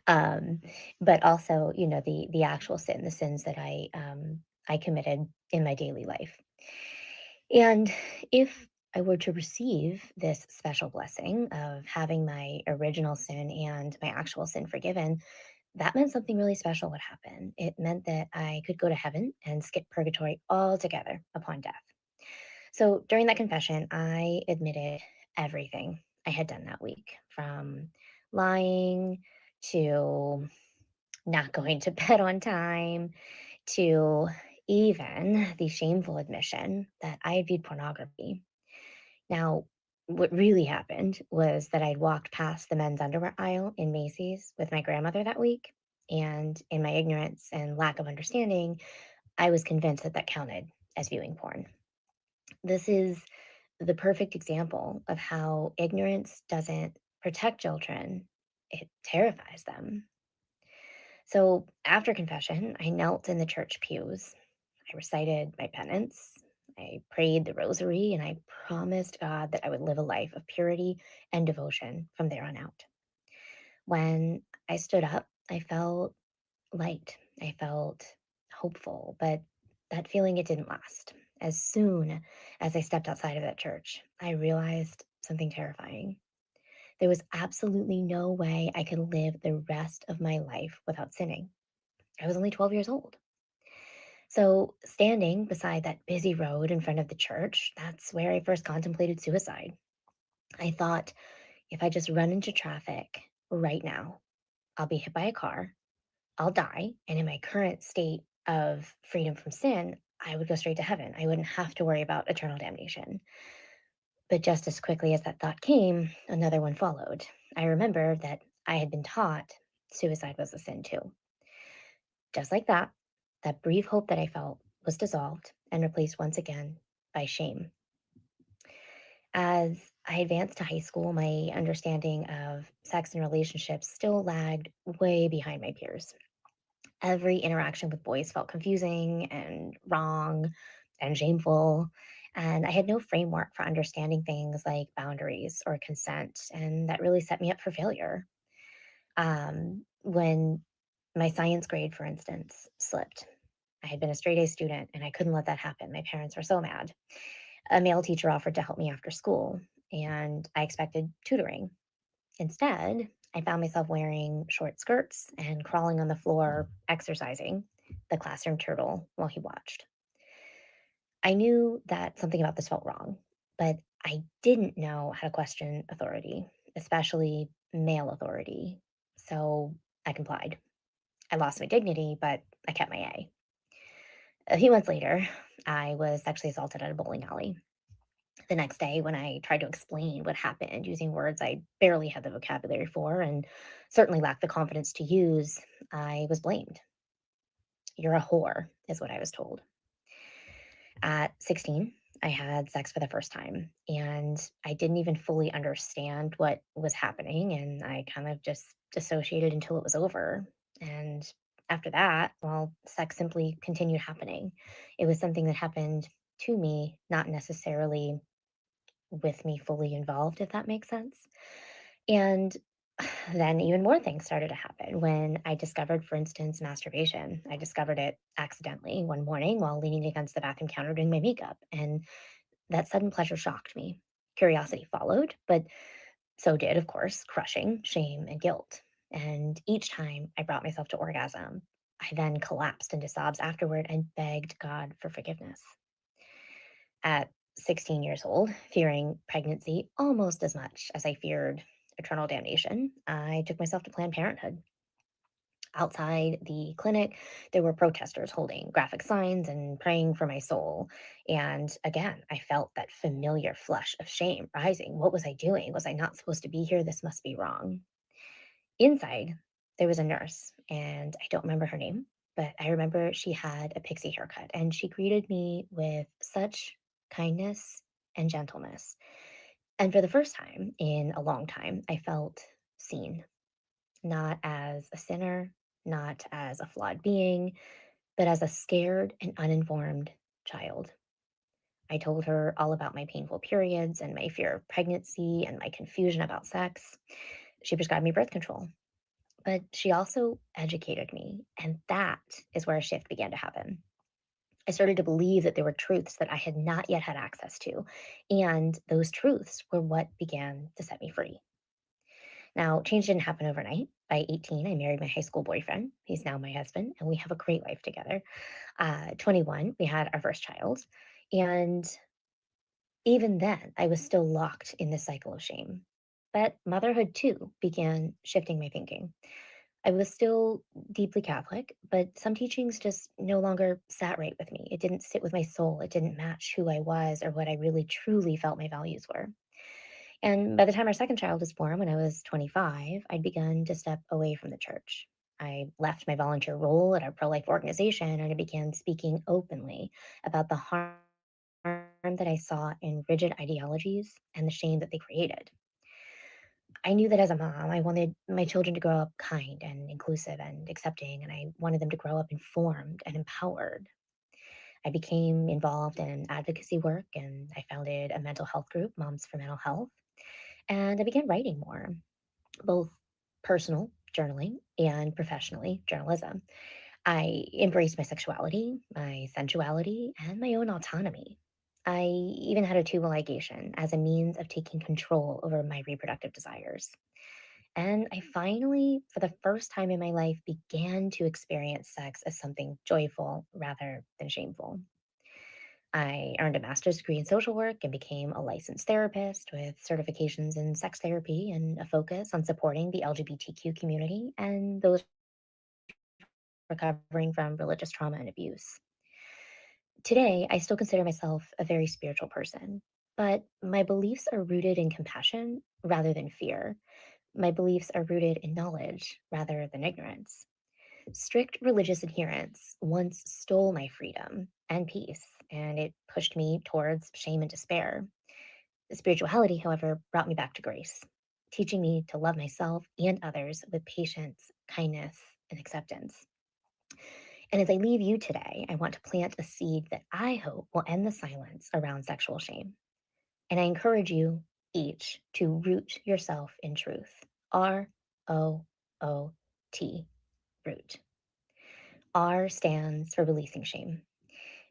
um, but also, the actual sin, the sins that I committed in my daily life. And if I were to receive this special blessing of having my original sin and my actual sin forgiven, that meant something really special would happen. It meant that I could go to heaven and skip purgatory altogether upon death. So during that confession, I admitted everything I had done that week, from lying to not going to bed on time to even the shameful admission that I had viewed pornography. Now, what really happened was that I'd walked past the men's underwear aisle in Macy's with my grandmother that week. And in my ignorance and lack of understanding, I was convinced that that counted as viewing porn. This is the perfect example of how ignorance doesn't protect children, it terrifies them. So after confession, I knelt in the church pews. I recited my penance. I prayed the rosary and I promised God that I would live a life of purity and devotion from there on out. When I stood up, I felt light. I felt hopeful, but that feeling, it didn't last. As soon as I stepped outside of that church, I realized something terrifying. There was absolutely no way I could live the rest of my life without sinning. I was only 12 years old. So, standing beside that busy road in front of the church, that's where I first contemplated suicide. I thought, if I just run into traffic right now, I'll be hit by a car, I'll die, and in my current state of freedom from sin, I would go straight to heaven. I wouldn't have to worry about eternal damnation. But just as quickly as that thought came, another one followed. I remembered that I had been taught suicide was a sin too. Just like that, that brief hope that I felt was dissolved and replaced once again by shame. As I advanced to high school, my understanding of sex and relationships still lagged way behind my peers. Every interaction with boys felt confusing and wrong and shameful. And I had no framework for understanding things like boundaries or consent. And that really set me up for failure. When my science grade, for instance, slipped, I had been a straight A student and I couldn't let that happen. My parents were so mad. A male teacher offered to help me after school, and I expected tutoring. Instead, I found myself wearing short skirts and crawling on the floor, exercising the classroom turtle while he watched. I knew that something about this felt wrong, but I didn't know how to question authority, especially male authority. So I complied. I lost my dignity, but I kept my A. A few months later, I was sexually assaulted at a bowling alley. The next day, when I tried to explain what happened using words I barely had the vocabulary for and certainly lacked the confidence to use, I was blamed. You're a whore, is what I was told. At 16, I had sex for the first time, and I didn't even fully understand what was happening, and I kind of just dissociated until it was over. And after that, well, sex simply continued happening. It was something that happened to me, not necessarily with me fully involved, if that makes sense. And then even more things started to happen when I discovered, for instance, masturbation. I discovered it accidentally one morning while leaning against the bathroom counter doing my makeup. And that sudden pleasure shocked me. Curiosity followed, but so did, of course, crushing, shame, and guilt. And each time I brought myself to orgasm, I then collapsed into sobs afterward and begged God for forgiveness. At 16 years old, fearing pregnancy almost as much as I feared eternal damnation, I took myself to Planned Parenthood. Outside the clinic, there were protesters holding graphic signs and praying for my soul. And again, I felt that familiar flush of shame rising. What was I doing? Was I not supposed to be here? This must be wrong. Inside, there was a nurse, and I don't remember her name, but I remember she had a pixie haircut, and she greeted me with such kindness and gentleness. And for the first time in a long time, I felt seen, not as a sinner, not as a flawed being, but as a scared and uninformed child. I told her all about my painful periods and my fear of pregnancy and my confusion about sex. She prescribed me birth control, but she also educated me. And that is where a shift began to happen. I started to believe that there were truths that I had not yet had access to. And those truths were what began to set me free. Now, change didn't happen overnight. By 18, I married my high school boyfriend. He's now my husband, and we have a great life together. 21, we had our first child. And even then, I was still locked in this cycle of shame. But motherhood, too, began shifting my thinking. I was still deeply Catholic, but some teachings just no longer sat right with me. It didn't sit with my soul. It didn't match who I was or what I really truly felt my values were. And by the time our second child was born, when I was 25, I'd begun to step away from the church. I left my volunteer role at a pro life organization and I began speaking openly about the harm that I saw in rigid ideologies and the shame that they created. I knew that as a mom, I wanted my children to grow up kind and inclusive and accepting, and I wanted them to grow up informed and empowered. I became involved in advocacy work and I founded a mental health group, Moms for Mental Health. And I began writing more, both personal journaling and professionally journalism. I embraced my sexuality, my sensuality, and my own autonomy. I even had a tubal ligation as a means of taking control over my reproductive desires. And I finally, for the first time in my life, began to experience sex as something joyful rather than shameful. I earned a master's degree in social work and became a licensed therapist with certifications in sex therapy and a focus on supporting the LGBTQ community and those recovering from religious trauma and abuse. Today, I still consider myself a very spiritual person, but my beliefs are rooted in compassion rather than fear. My beliefs are rooted in knowledge rather than ignorance. Strict religious adherence once stole my freedom and peace, and it pushed me towards shame and despair. Spirituality, however, brought me back to grace, teaching me to love myself and others with patience, kindness, and acceptance. And as I leave you today, I want to plant a seed that I hope will end the silence around sexual shame. And I encourage you each to root yourself in truth. ROOT, root. R stands for releasing shame.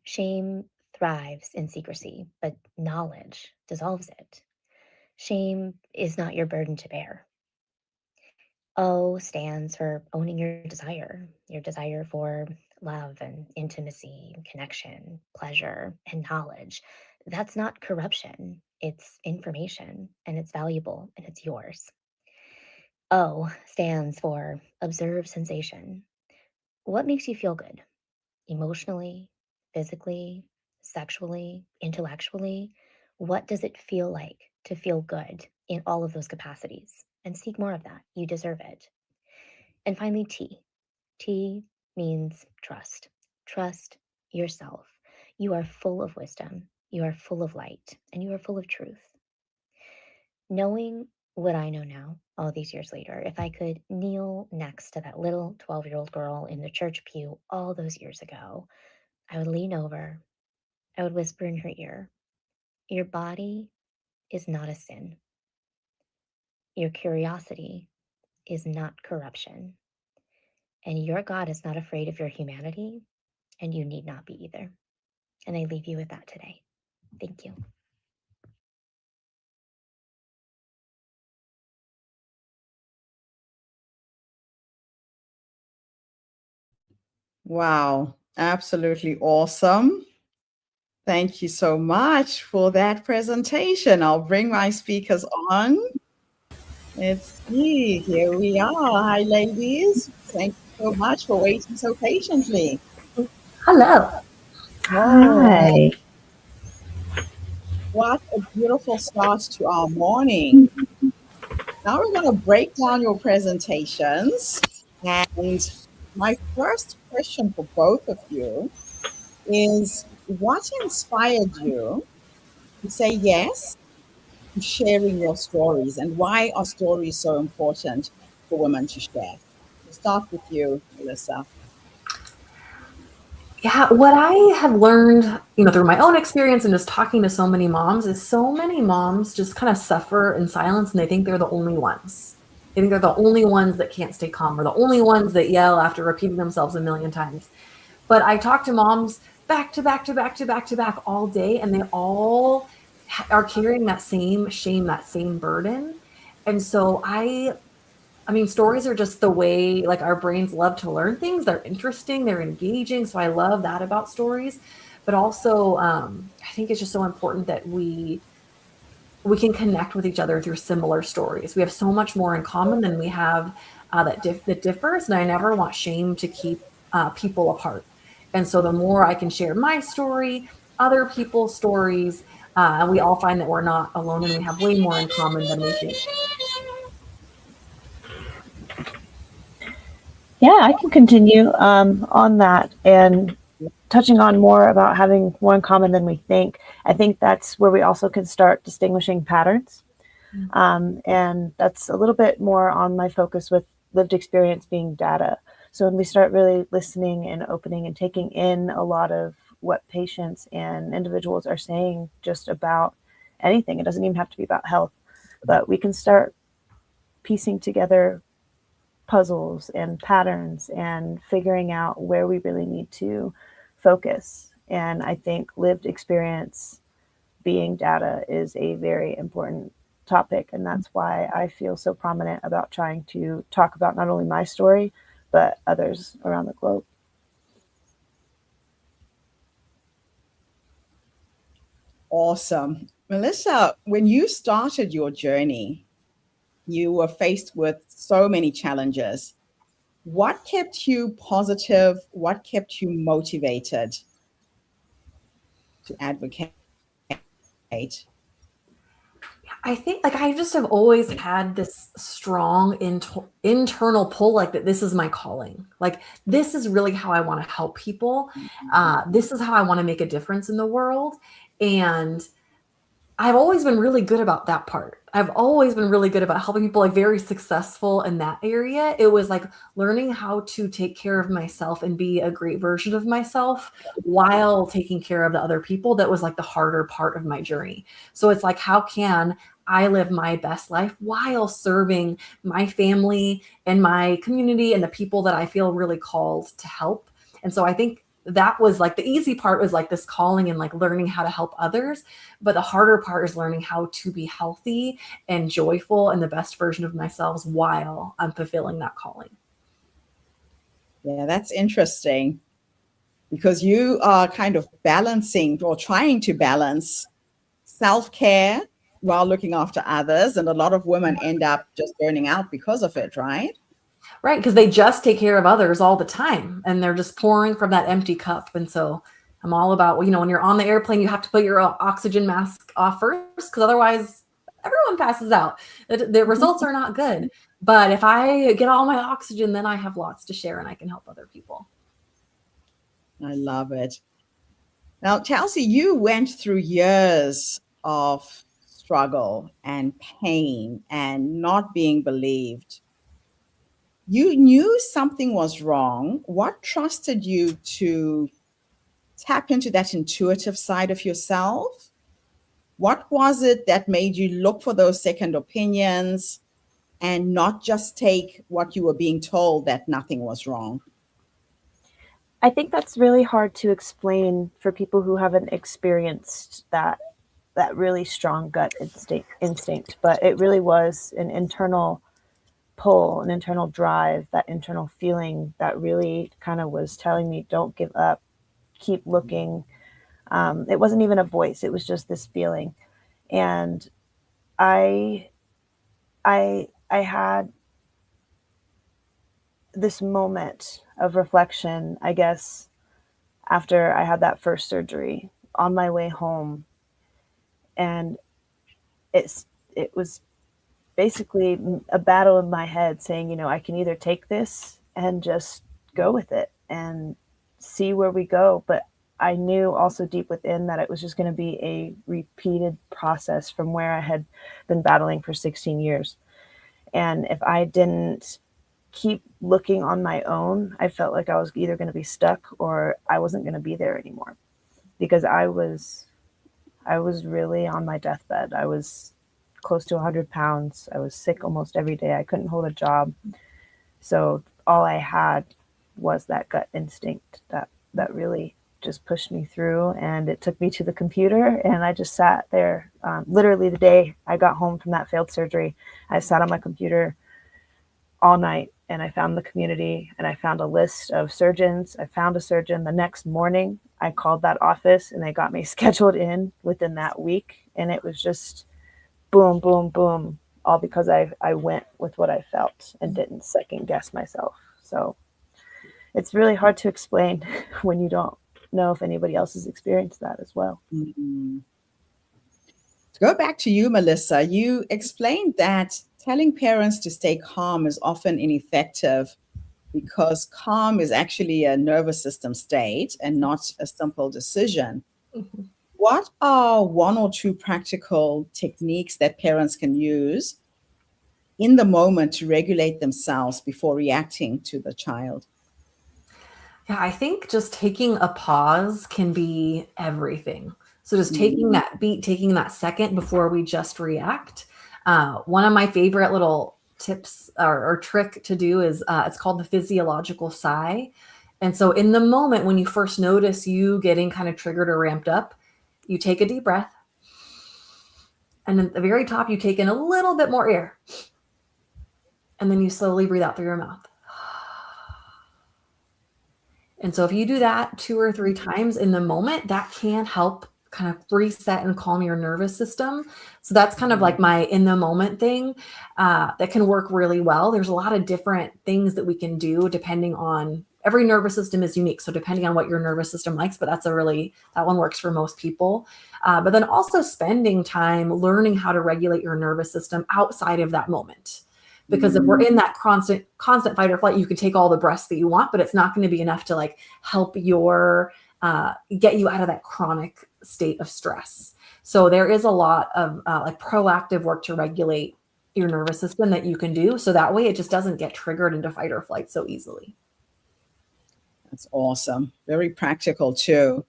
Shame thrives in secrecy, but knowledge dissolves it. Shame is not your burden to bear. O stands for owning your desire for love and intimacy, connection, pleasure, and knowledge. That's not corruption. It's information and it's valuable and it's yours. O stands for observe sensation. What makes you feel good? Emotionally, physically, sexually, intellectually? What does it feel like to feel good in all of those capacities? And seek more of that. You deserve it. And finally, T. T means trust. Trust yourself. You are full of wisdom. You are full of light and you are full of truth. Knowing what I know now, all these years later, if I could kneel next to that little 12-year-old girl in the church pew all those years ago, I would lean over, I would whisper in her ear, your body is not a sin. Your curiosity is not corruption. And your God is not afraid of your humanity, and you need not be either. And I leave you with that today. Thank you. Wow, absolutely awesome. Thank you so much for that presentation. I'll bring my speakers on. Let's see, here we are. Hi, ladies. Thank you so much for waiting so patiently. Hello. Oh, Hi. what a beautiful start to our morning. Now we're going to break down your presentations. And my first question for both of you is what inspired you to say yes to sharing your stories, and why are stories so important for women to share? We'll start with you, Melissa. Yeah, what I have learned, through my own experience and just talking to so many moms is so many moms just kind of suffer in silence and they think they're the only ones. They think they're the only ones that can't stay calm or the only ones that yell after repeating themselves a million times. But I talk to moms back to back to back to back to back all day, and they all are carrying that same shame, that same burden. And so I I mean, stories are just the way, like, our brains love to learn things. They're interesting, they're engaging. So I love that about stories. But also, I think it's just so important that we can connect with each other through similar stories. We have so much more in common than we have that differs. And I never want shame to keep people apart. And so the more I can share my story, other people's stories, and we all find that we're not alone and we have way more in common than we think. Yeah, I can continue on that and touching on more about having more in common than we think. I think that's where we also can start distinguishing patterns. And that's a little bit more on my focus with lived experience being data. So when we start really listening and opening and taking in a lot of what patients and individuals are saying just about anything, it doesn't even have to be about health, but we can start piecing together puzzles and patterns and figuring out where we really need to focus. And I think lived experience being data is a very important topic. And that's why I feel so prominent about trying to talk about not only my story, but others around the globe. Awesome. Melissa, when you started your journey, you were faced with so many challenges. What kept you positive? What kept you motivated to advocate? I think, like, I just have always had this strong internal pull, like, that this is my calling. Like, this is really how I want to help people. This is how I want to make a difference in the world. And I've always been really good about that part. I've always been really good about helping people, like, very successful in that area. It was like learning how to take care of myself and be a great version of myself while taking care of the other people. That was like the harder part of my journey. So it's like, how can I live my best life while serving my family and my community and the people that I feel really called to help? And so I think that was like the easy part, was like this calling and like learning how to help others. But the harder part is learning how to be healthy and joyful and the best version of myself while I'm fulfilling that calling. Yeah, that's interesting, because you are kind of balancing or trying to balance self-care while looking after others. And a lot of women end up just burning out because of it, right? Right. Because they just take care of others all the time and they're just pouring from that empty cup. And so I'm all about, when you're on the airplane, you have to put your oxygen mask off first, because otherwise everyone passes out. The results are not good. But if I get all my oxygen, then I have lots to share and I can help other people. I love it. Now, Chelsea, you went through years of struggle and pain and not being believed. You knew something was wrong. What trusted you to tap into that intuitive side of yourself? What was it that made you look for those second opinions and not just take what you were being told, that nothing was wrong? I think that's really hard to explain for people who haven't experienced that really strong gut instinct, but it really was an internal pull, an internal drive, that internal feeling that really kind of was telling me, don't give up, keep looking. It wasn't even a voice, it was just this feeling. And I had this moment of reflection, I guess, after I had that first surgery on my way home. And it was basically a battle in my head saying, I can either take this and just go with it and see where we go. But I knew also deep within that it was just going to be a repeated process from where I had been battling for 16 years. And if I didn't keep looking on my own, I felt like I was either going to be stuck or I wasn't going to be there anymore, because I was really on my deathbed. I was close to 100 pounds. I was sick almost every day. I couldn't hold a job. So all I had was that gut instinct that really just pushed me through. And it took me to the computer, and I just sat there. Literally the day I got home from that failed surgery, I sat on my computer all night, and I found the community, and I found a list of surgeons. I found a surgeon. The next morning, I called that office, and they got me scheduled in within that week. And it was just boom, boom, boom, all because I went with what I felt and didn't second guess myself. So it's really hard to explain when you don't know if anybody else has experienced that as well. Mm-hmm. To go back to you, Melissa, you explained that telling parents to stay calm is often ineffective because calm is actually a nervous system state and not a simple decision. Mhm. What are one or two practical techniques that parents can use in the moment to regulate themselves before reacting to the child? Yeah, I think just taking a pause can be everything. So just taking that beat, taking that second before we just react. One of my favorite little tips or trick to do is it's called the physiological sigh. And so in the moment when you first notice you getting kind of triggered or ramped up, you take a deep breath. And then at the very top, you take in a little bit more air. And then you slowly breathe out through your mouth. And so if you do that 2 or 3 times in the moment, that can help kind of reset and calm your nervous system. So that's kind of like my in the moment thing that can work really well. There's a lot of different things that we can do depending on every nervous system is unique. So depending on what your nervous system likes, but that one works for most people. But then also spending time learning how to regulate your nervous system outside of that moment. Because if we're in that constant fight or flight, you can take all the breaths that you want, but it's not going to be enough to like help your get you out of that chronic state of stress. So there is a lot of like proactive work to regulate your nervous system that you can do. So that way it just doesn't get triggered into fight or flight so easily. That's awesome. Very practical too.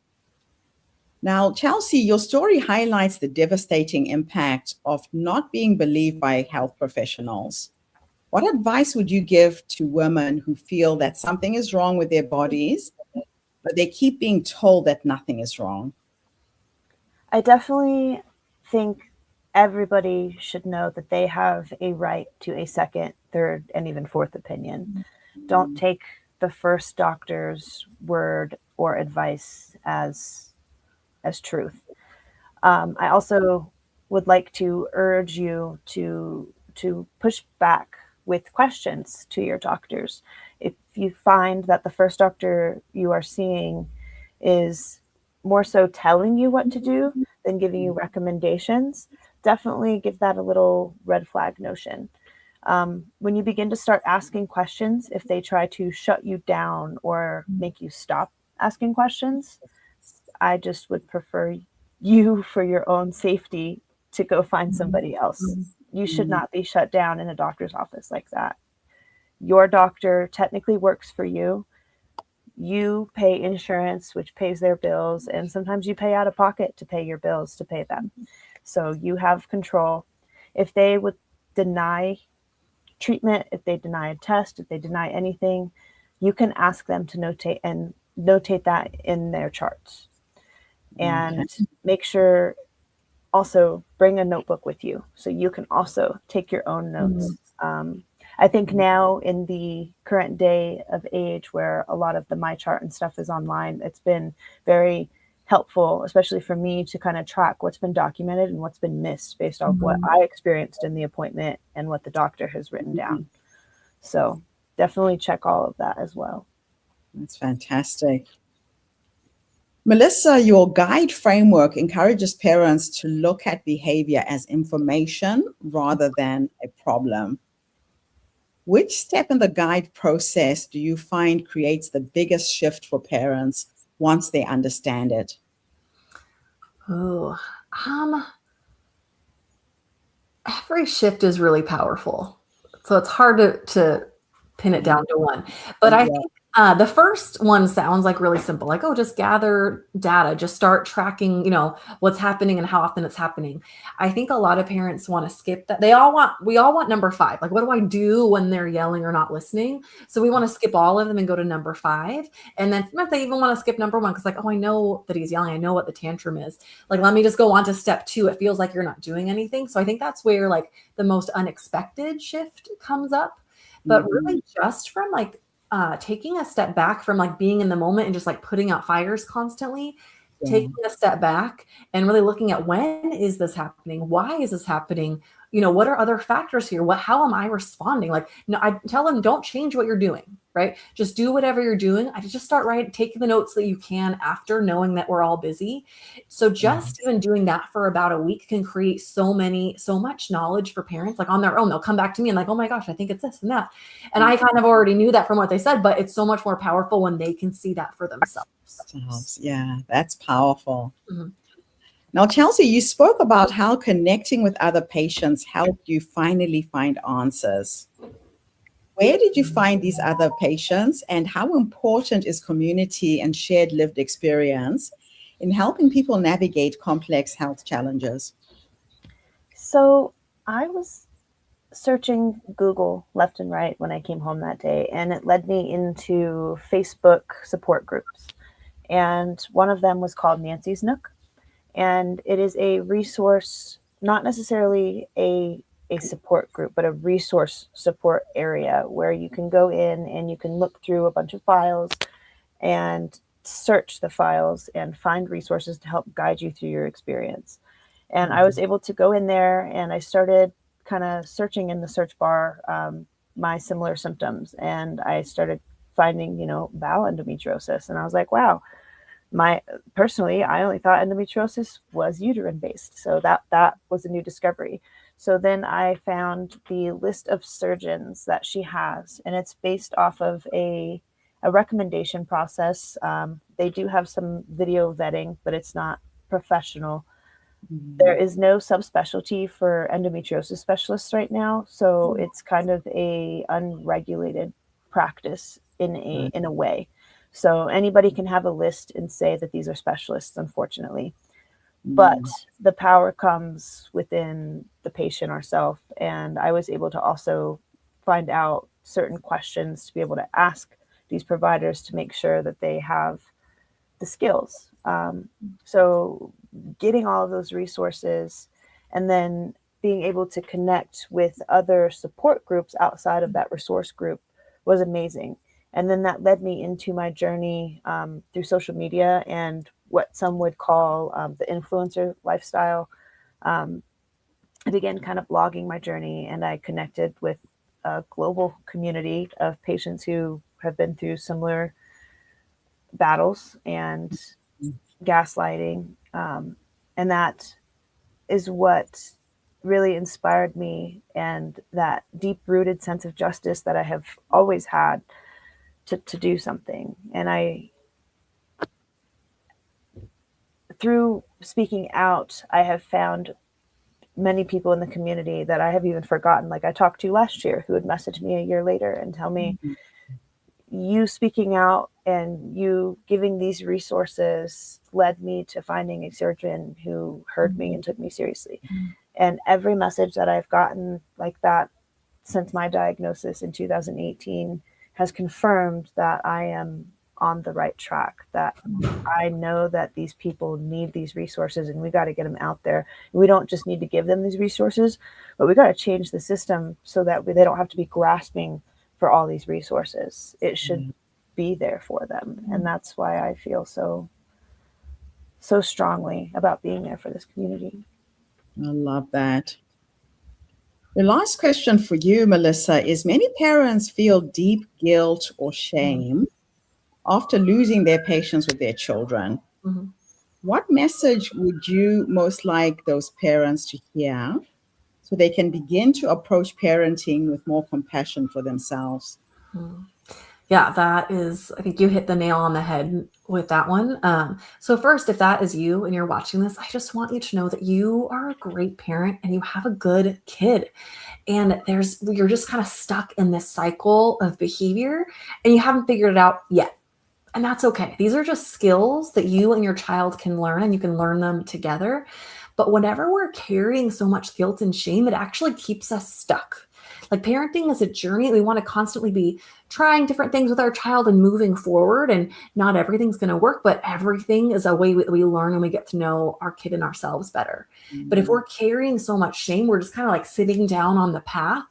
Now, Chelsea, your story highlights the devastating impact of not being believed by health professionals. What advice would you give to women who feel that something is wrong with their bodies, but they keep being told that nothing is wrong? I definitely think everybody should know that they have a right to a second, third, and even fourth opinion. Don't take the first doctor's word or advice as truth. I also would like to urge you to push back with questions to your doctors. If you find that the first doctor you are seeing is more so telling you what to do than giving you recommendations, definitely give that a little red flag notion. When you begin to start asking questions, if they try to shut you down or make you stop asking questions, I just would prefer you, for your own safety, to go find somebody else. You should not be shut down in a doctor's office like that. Your doctor technically works for you. You pay insurance, which pays their bills, and sometimes you pay out of pocket to pay your bills to pay them. So you have control. If they would deny treatment, if they deny a test, if they deny anything, you can ask them to notate that in their charts. And make sure also bring a notebook with you so you can also take your own notes. I think now in the current day of age where a lot of the MyChart and stuff is online, it's been very helpful, especially for me, to kind of track what's been documented and what's been missed based on what I experienced in the appointment and what the doctor has written down. So definitely check all of that as well. That's fantastic. Melissa, your guide framework encourages parents to look at behavior as information rather than a problem. Which step in the guide process do you find creates the biggest shift for parents once they understand it? Every shift is really powerful. So it's hard to pin it down to one. But I think the first one sounds like really simple, like, oh, just gather data, just start tracking, what's happening and how often it's happening. I think a lot of parents want to skip that. We all want number 5. Like, what do I do when they're yelling or not listening? So we want to skip all of them and go to number 5. And then if they even want to skip number 1, because like, oh, I know that he's yelling. I know what the tantrum is. Like, let me just go on to step 2. It feels like you're not doing anything. So I think that's where like the most unexpected shift comes up. but really just from like taking a step back from like being in the moment and just like putting out fires constantly, taking a step back and really looking at, when is this happening? Why is this happening? What are other factors here? How am I responding? Like, I tell them, don't change what you're doing, right? Just do whatever you're doing. I just start taking the notes that you can after, knowing that we're all busy. So just even doing that for about a week can create so much knowledge for parents. Like on their own, they'll come back to me and like, oh my gosh, I think it's this and that. And I kind of already knew that from what they said, but it's so much more powerful when they can see that for themselves. Yeah, that's powerful. Now, Chelsea, you spoke about how connecting with other patients helped you finally find answers. Where did you find these other patients, and how important is community and shared lived experience in helping people navigate complex health challenges? So I was searching Google left and right when I came home that day, and it led me into Facebook support groups. And one of them was called Nancy's Nook. And it is a resource, not necessarily a support group, but a resource support area where you can go in and you can look through a bunch of files and search the files and find resources to help guide you through your experience. And I was able to go in there, and I started kind of searching in the search bar my similar symptoms. And I started finding, bowel endometriosis. And I was like, wow. Personally, I only thought endometriosis was uterine based. So that was a new discovery. So then I found the list of surgeons that she has, and it's based off of a recommendation process. They do have some video vetting, but it's not professional. There is no subspecialty for endometriosis specialists right now. So it's kind of a unregulated practice in a way. So anybody can have a list and say that these are specialists, unfortunately. But the power comes within the patient ourselves. And I was able to also find out certain questions to be able to ask these providers to make sure that they have the skills. So getting all of those resources and then being able to connect with other support groups outside of that resource group was amazing. And then that led me into my journey through social media and what some would call the influencer lifestyle. I began kind of blogging my journey, and I connected with a global community of patients who have been through similar battles and gaslighting. And that is what really inspired me, and that deep-rooted sense of justice that I have always had to do something. And through speaking out, I have found many people in the community that I have even forgotten, like I talked to last year, who would message me a year later and tell me, you speaking out and you giving these resources led me to finding a surgeon who heard me and took me seriously. And every message that I've gotten like that since my diagnosis in 2018 has confirmed that I am on the right track, that I know that these people need these resources and we got to get them out there. We don't just need to give them these resources, but we got to change the system so that they don't have to be grasping for all these resources. It should be there for them. And that's why I feel so strongly about being there for this community. I love that. The last question for you, Melissa, is many parents feel deep guilt or shame after losing their patience with their children. What message would you most like those parents to hear so they can begin to approach parenting with more compassion for themselves? Yeah, I think you hit the nail on the head with that one. So first, if that is you and you're watching this, I just want you to know that you are a great parent and you have a good kid. And you're just kind of stuck in this cycle of behavior and you haven't figured it out yet. And that's okay. These are just skills that you and your child can learn, and you can learn them together. But whenever we're carrying so much guilt and shame, it actually keeps us stuck. Like parenting is a journey. We want to constantly be trying different things with our child and moving forward. And not everything's going to work, but everything is a way we learn and we get to know our kid and ourselves better. But if we're carrying so much shame, we're just kind of like sitting down on the path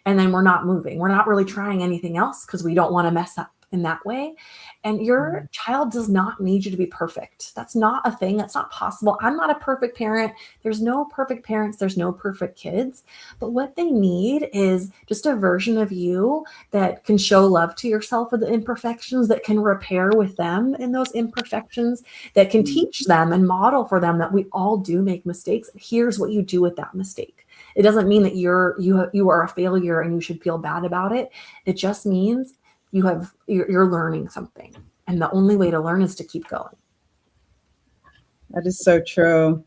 and then we're not moving. We're not really trying anything else because we don't want to mess up in that way. And your child does not need you to be perfect. That's not a thing. That's not possible. I'm not a perfect parent. There's no perfect parents. There's no perfect kids. But what they need is just a version of you that can show love to yourself with the imperfections, that can repair with them in those imperfections, that can teach them and model for them that we all do make mistakes. Here's what you do with that mistake. It doesn't mean that you are a failure and you should feel bad about it. It just means you're learning something, and the only way to learn is to keep going. That is so true.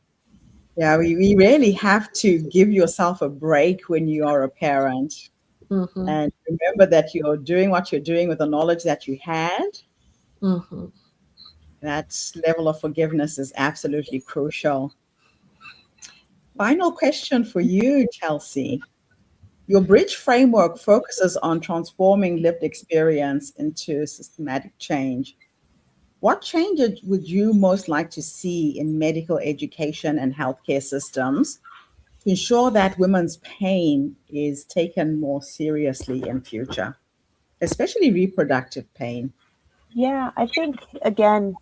Yeah, we really have to give yourself a break when you are a parent. Mm-hmm. And remember that you're doing what you're doing with the knowledge that you had. Mm-hmm. That level of forgiveness is absolutely crucial. Final question for you, Chelsea. Your bridge framework focuses on transforming lived experience into systematic change. What changes would you most like to see in medical education and healthcare systems to ensure that women's pain is taken more seriously in future, especially reproductive pain? Yeah, I think again,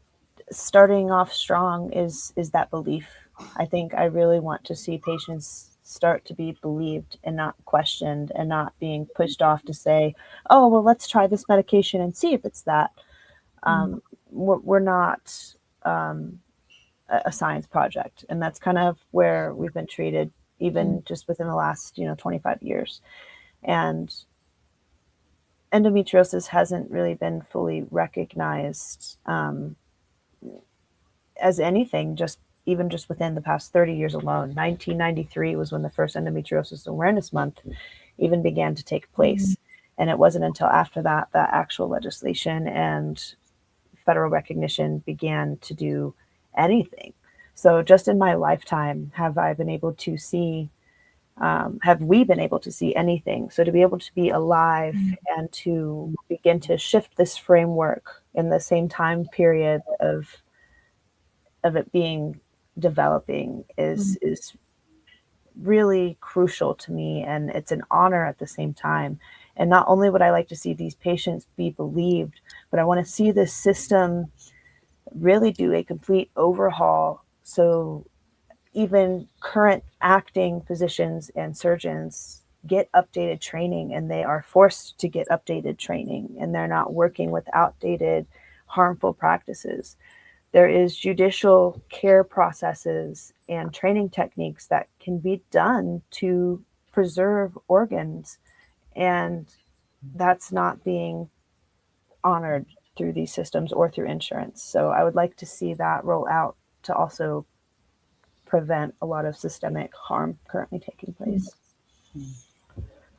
starting off strong is that belief. I think I really want to see patients start to be believed and not questioned and not being pushed off to say, oh, well, let's try this medication and see if it's that. We're not a science project, and that's kind of where we've been treated, even just within the last 25 years. And endometriosis hasn't really been fully recognized as anything, even just within the past 30 years alone. 1993 was when the first Endometriosis Awareness Month even began to take place. And it wasn't until after that actual legislation and federal recognition began to do anything. So just in my lifetime, have we been able to see anything? So to be able to be alive and to begin to shift this framework in the same time period of it being developing is really crucial to me, and it's an honor at the same time. And not only would I like to see these patients be believed, but I want to see this system really do a complete overhaul, so even current acting physicians and surgeons get updated training, and they are forced to get updated training, and they're not working with outdated, harmful practices. There is judicial care processes and training techniques that can be done to preserve organs, and that's not being honored through these systems or through insurance. So I would like to see that roll out to also prevent a lot of systemic harm currently taking place.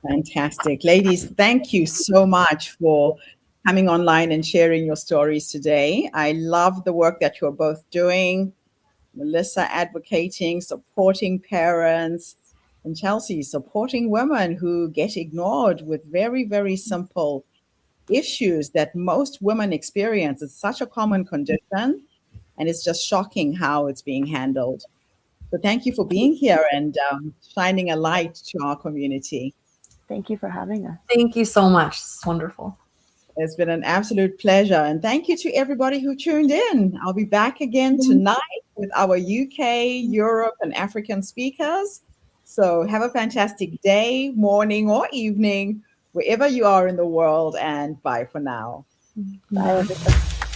Fantastic. Ladies, thank you so much for coming online and sharing your stories today. I love the work that you're both doing. Melissa advocating, supporting parents, and Chelsea supporting women who get ignored with very, very simple issues that most women experience. It's such a common condition, and it's just shocking how it's being handled. So thank you for being here and shining a light to our community. Thank you for having us. Thank you so much. It's wonderful. It's been an absolute pleasure. And thank you to everybody who tuned in. I'll be back again tonight with our UK, Europe, and African speakers. So have a fantastic day, morning, or evening, wherever you are in the world. And bye for now. Bye, everybody.